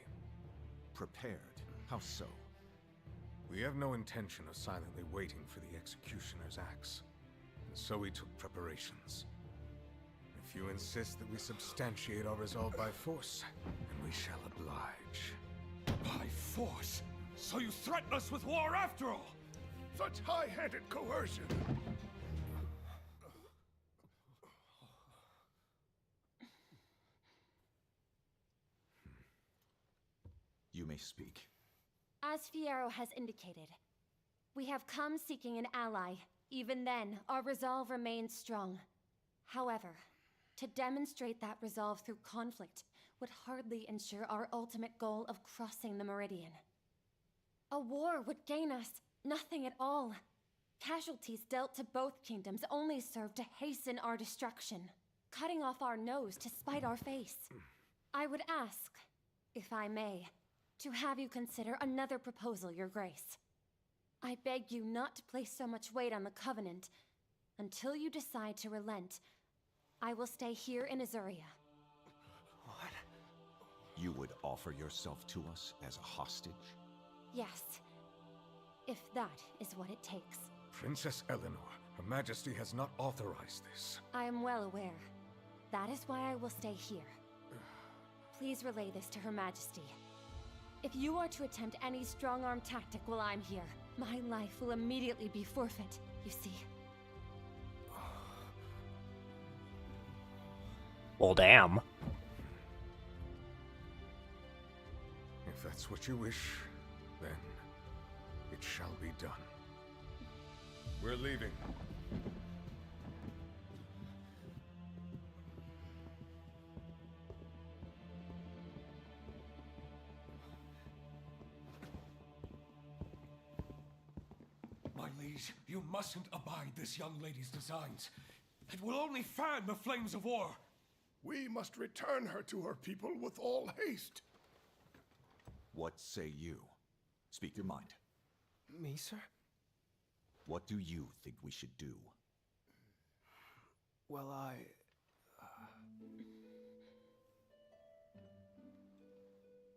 Prepared? How so? We have no intention of silently waiting for the executioner's axe, and so we took preparations. If you insist that we substantiate our resolve by force, then we shall oblige. By force? So you threaten us with war after all? Such high-handed coercion! You may speak. As Fierro has indicated, we have come seeking an ally. Even then, our resolve remains strong. However, to demonstrate that resolve through conflict would hardly ensure our ultimate goal of crossing the Meridian. A war would gain us nothing at all. Casualties dealt to both kingdoms only serve to hasten our destruction, cutting off our nose to spite our face. I would ask, if I may, to have you consider another proposal, Your Grace. I beg you not to place so much weight on the Covenant. Until you decide to relent, I will stay here in Azuria. What? You would offer yourself to us as a hostage? Yes. If that is what it takes. Princess Eleanor, Her Majesty has not authorized this. I am well aware. That is why I will stay here. Please relay this to Her Majesty. If you are to attempt any strong-arm tactic while I'm here, my life will immediately be forfeit, you see. Well, damn. If that's what you wish, then it shall be done. We're leaving. My liege, you mustn't abide this young lady's designs. It will only fan the flames of war. We must return her to her people with all haste. What say you? Speak your mind. Me, sir? What do you think we should do? Well,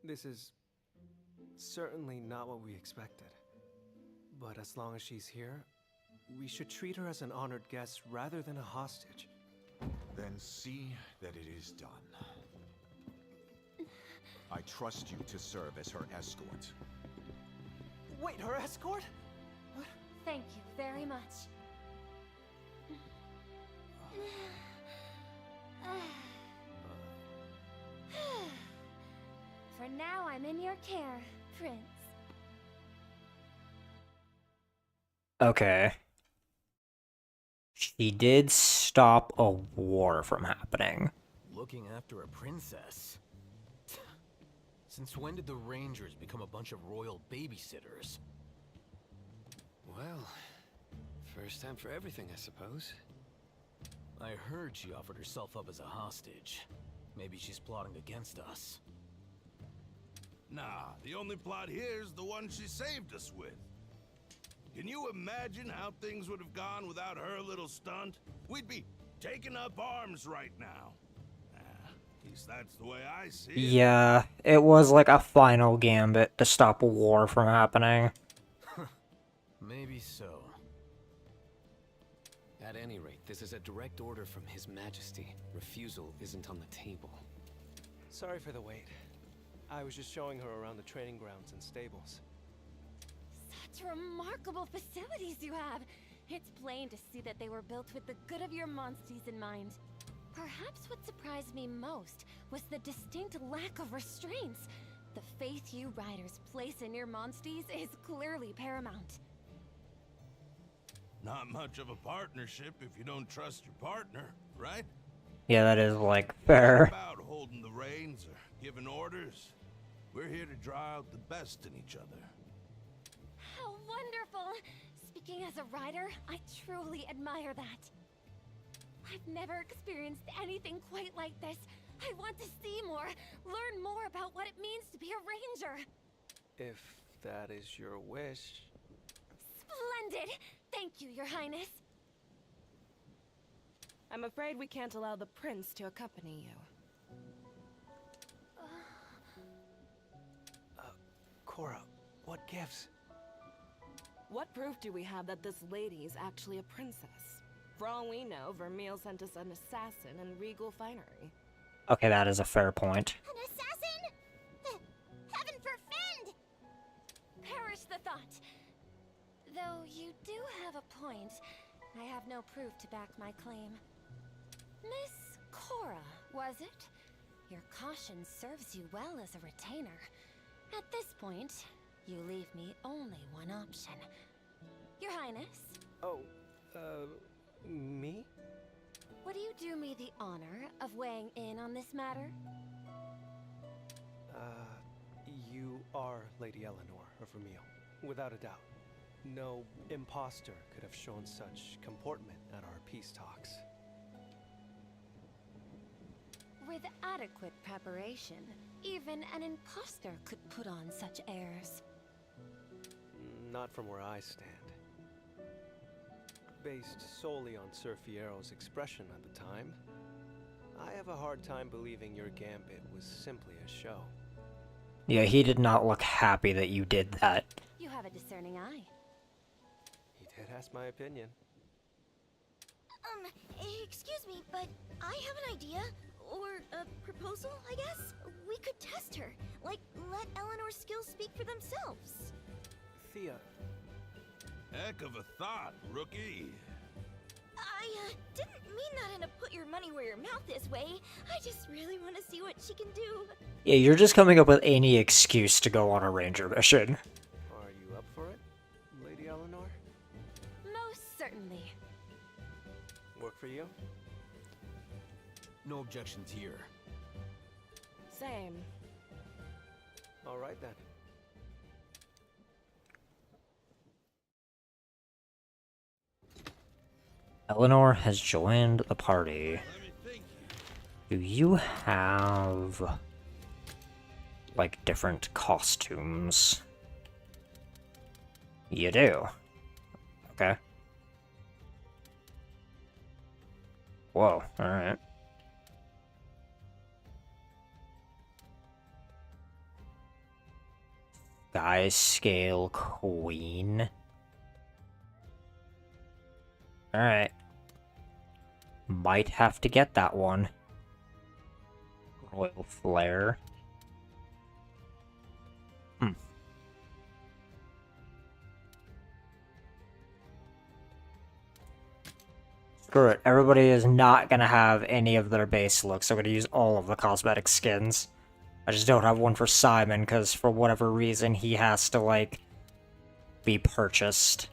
This is certainly not what we expected. But as long as she's here, we should treat her as an honored guest rather than a hostage. Then see that it is done. I trust you to serve as her escort. Wait, her escort? What? Thank you very much. For now, I'm in your care, Prince. Okay. She did stop a war from happening. Looking after a princess? Since when did the Rangers become a bunch of royal babysitters? Well, first time for everything, I suppose. I heard she offered herself up as a hostage. Maybe she's plotting against us. Nah, the only plot here is the one she saved us with. Can you imagine how things would have gone without her little stunt? We'd be taking up arms right now. At least that's the way I see it. Yeah, it was like a final gambit to stop a war from happening. Maybe so. At any rate, this is a direct order from His Majesty. Refusal isn't on the table. Sorry for the wait. I was just showing her around the training grounds and stables. Such remarkable facilities you have! It's plain to see that they were built with the good of your monsties in mind. Perhaps what surprised me most was the distinct lack of restraints. The faith you riders place in your monsties is clearly paramount. Not much of a partnership if you don't trust your partner, right? Yeah, that is, like, fair. About holding the reins or giving orders. We're here to draw out the best in each other. How wonderful! Speaking as a rider, I truly admire that. I've never experienced anything quite like this. I want to see more, learn more about what it means to be a ranger. If that is your wish. Splendid! Thank you, Your Highness. I'm afraid we can't allow the prince to accompany you. Cora, what gives? What proof do we have that this lady is actually a princess? For all we know, Vermeil sent us an assassin in regal finery. Okay, that is a fair point. An assassin? Heaven forfend! Perish the thought. Though you do have a point. I have no proof to back my claim. Miss Cora, was it? Your caution serves you well as a retainer. At this point, you leave me only one option. Your Highness? Oh, me? Would you do me the honor of weighing in on this matter? You are Lady Eleanor of Vermeil, without a doubt. No imposter could have shown such comportment at our peace talks. With adequate preparation, even an imposter could put on such airs. Not from where I stand. Based solely on Sir Fiero's expression at the time, I have a hard time believing your gambit was simply a show. Yeah, he did not look happy that you did that. You have a discerning eye. He did ask my opinion. Excuse me, but I have an idea. Or a proposal, I guess? We could test her. Like, let Eleanor's skills speak for themselves. Thea. Heck of a thought, rookie. I, didn't mean that in a put your money where your mouth is way. I just really want to see what she can do. Yeah, you're just coming up with any excuse to go on a ranger mission. Are you up for it, Lady Eleanor? Most certainly. Work for you? No objections here. Same. All right then. Eleanor has joined the party. Do you have, like, different costumes? You do. Okay. Whoa, alright. Sky Scale Queen. Alright. Might have to get that one. Royal Flare. Screw it. Everybody is not gonna have any of their base looks. So I'm gonna use all of the cosmetic skins. I just don't have one for Simon, because for whatever reason, he has to, like, be purchased.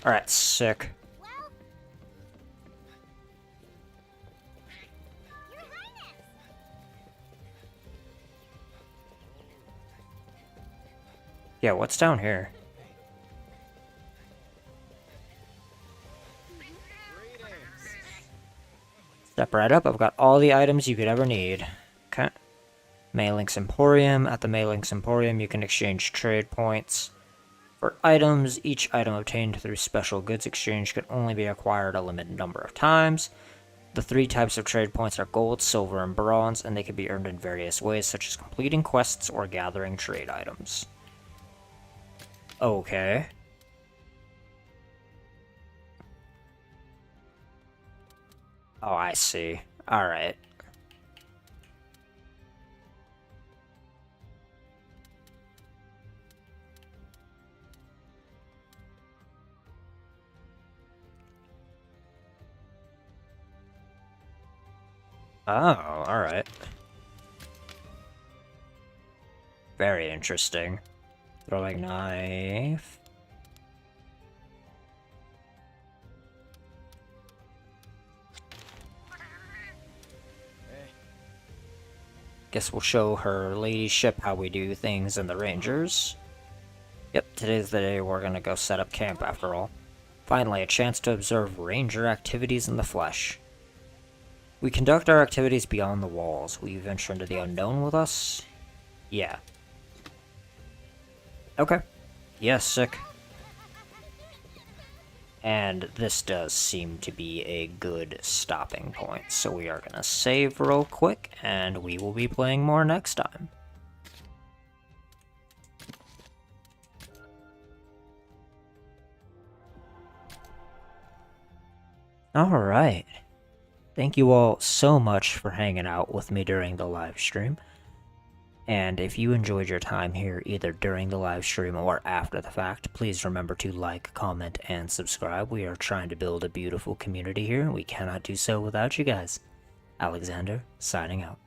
Alright, sick. Yeah, what's down here? Step right up, I've got all the items you could ever need. Okay. Maylink's Emporium. At the Maylink's Emporium, you can exchange trade points for items. Each item obtained through special goods exchange can only be acquired a limited number of times. The 3 types of trade points are gold, silver, and bronze, and they can be earned in various ways, such as completing quests or gathering trade items. Okay. Oh, I see. Alright. Oh, alright. Very interesting. Throwing knife. Guess we'll show her ladyship how we do things in the Rangers. Yep, today's the day we're gonna go set up camp after all. Finally, a chance to observe Ranger activities in the flesh. We conduct our activities beyond the walls. Will you venture into the unknown with us? Yeah. Okay. Yeah, sick. And this does seem to be a good stopping point, so we are gonna save real quick, and we will be playing more next time. Alright. Thank you all so much for hanging out with me during the live stream. And if you enjoyed your time here, either during the live stream or after the fact, please remember to like, comment, and subscribe. We are trying to build a beautiful community here, and we cannot do so without you guys. Alexander, signing out.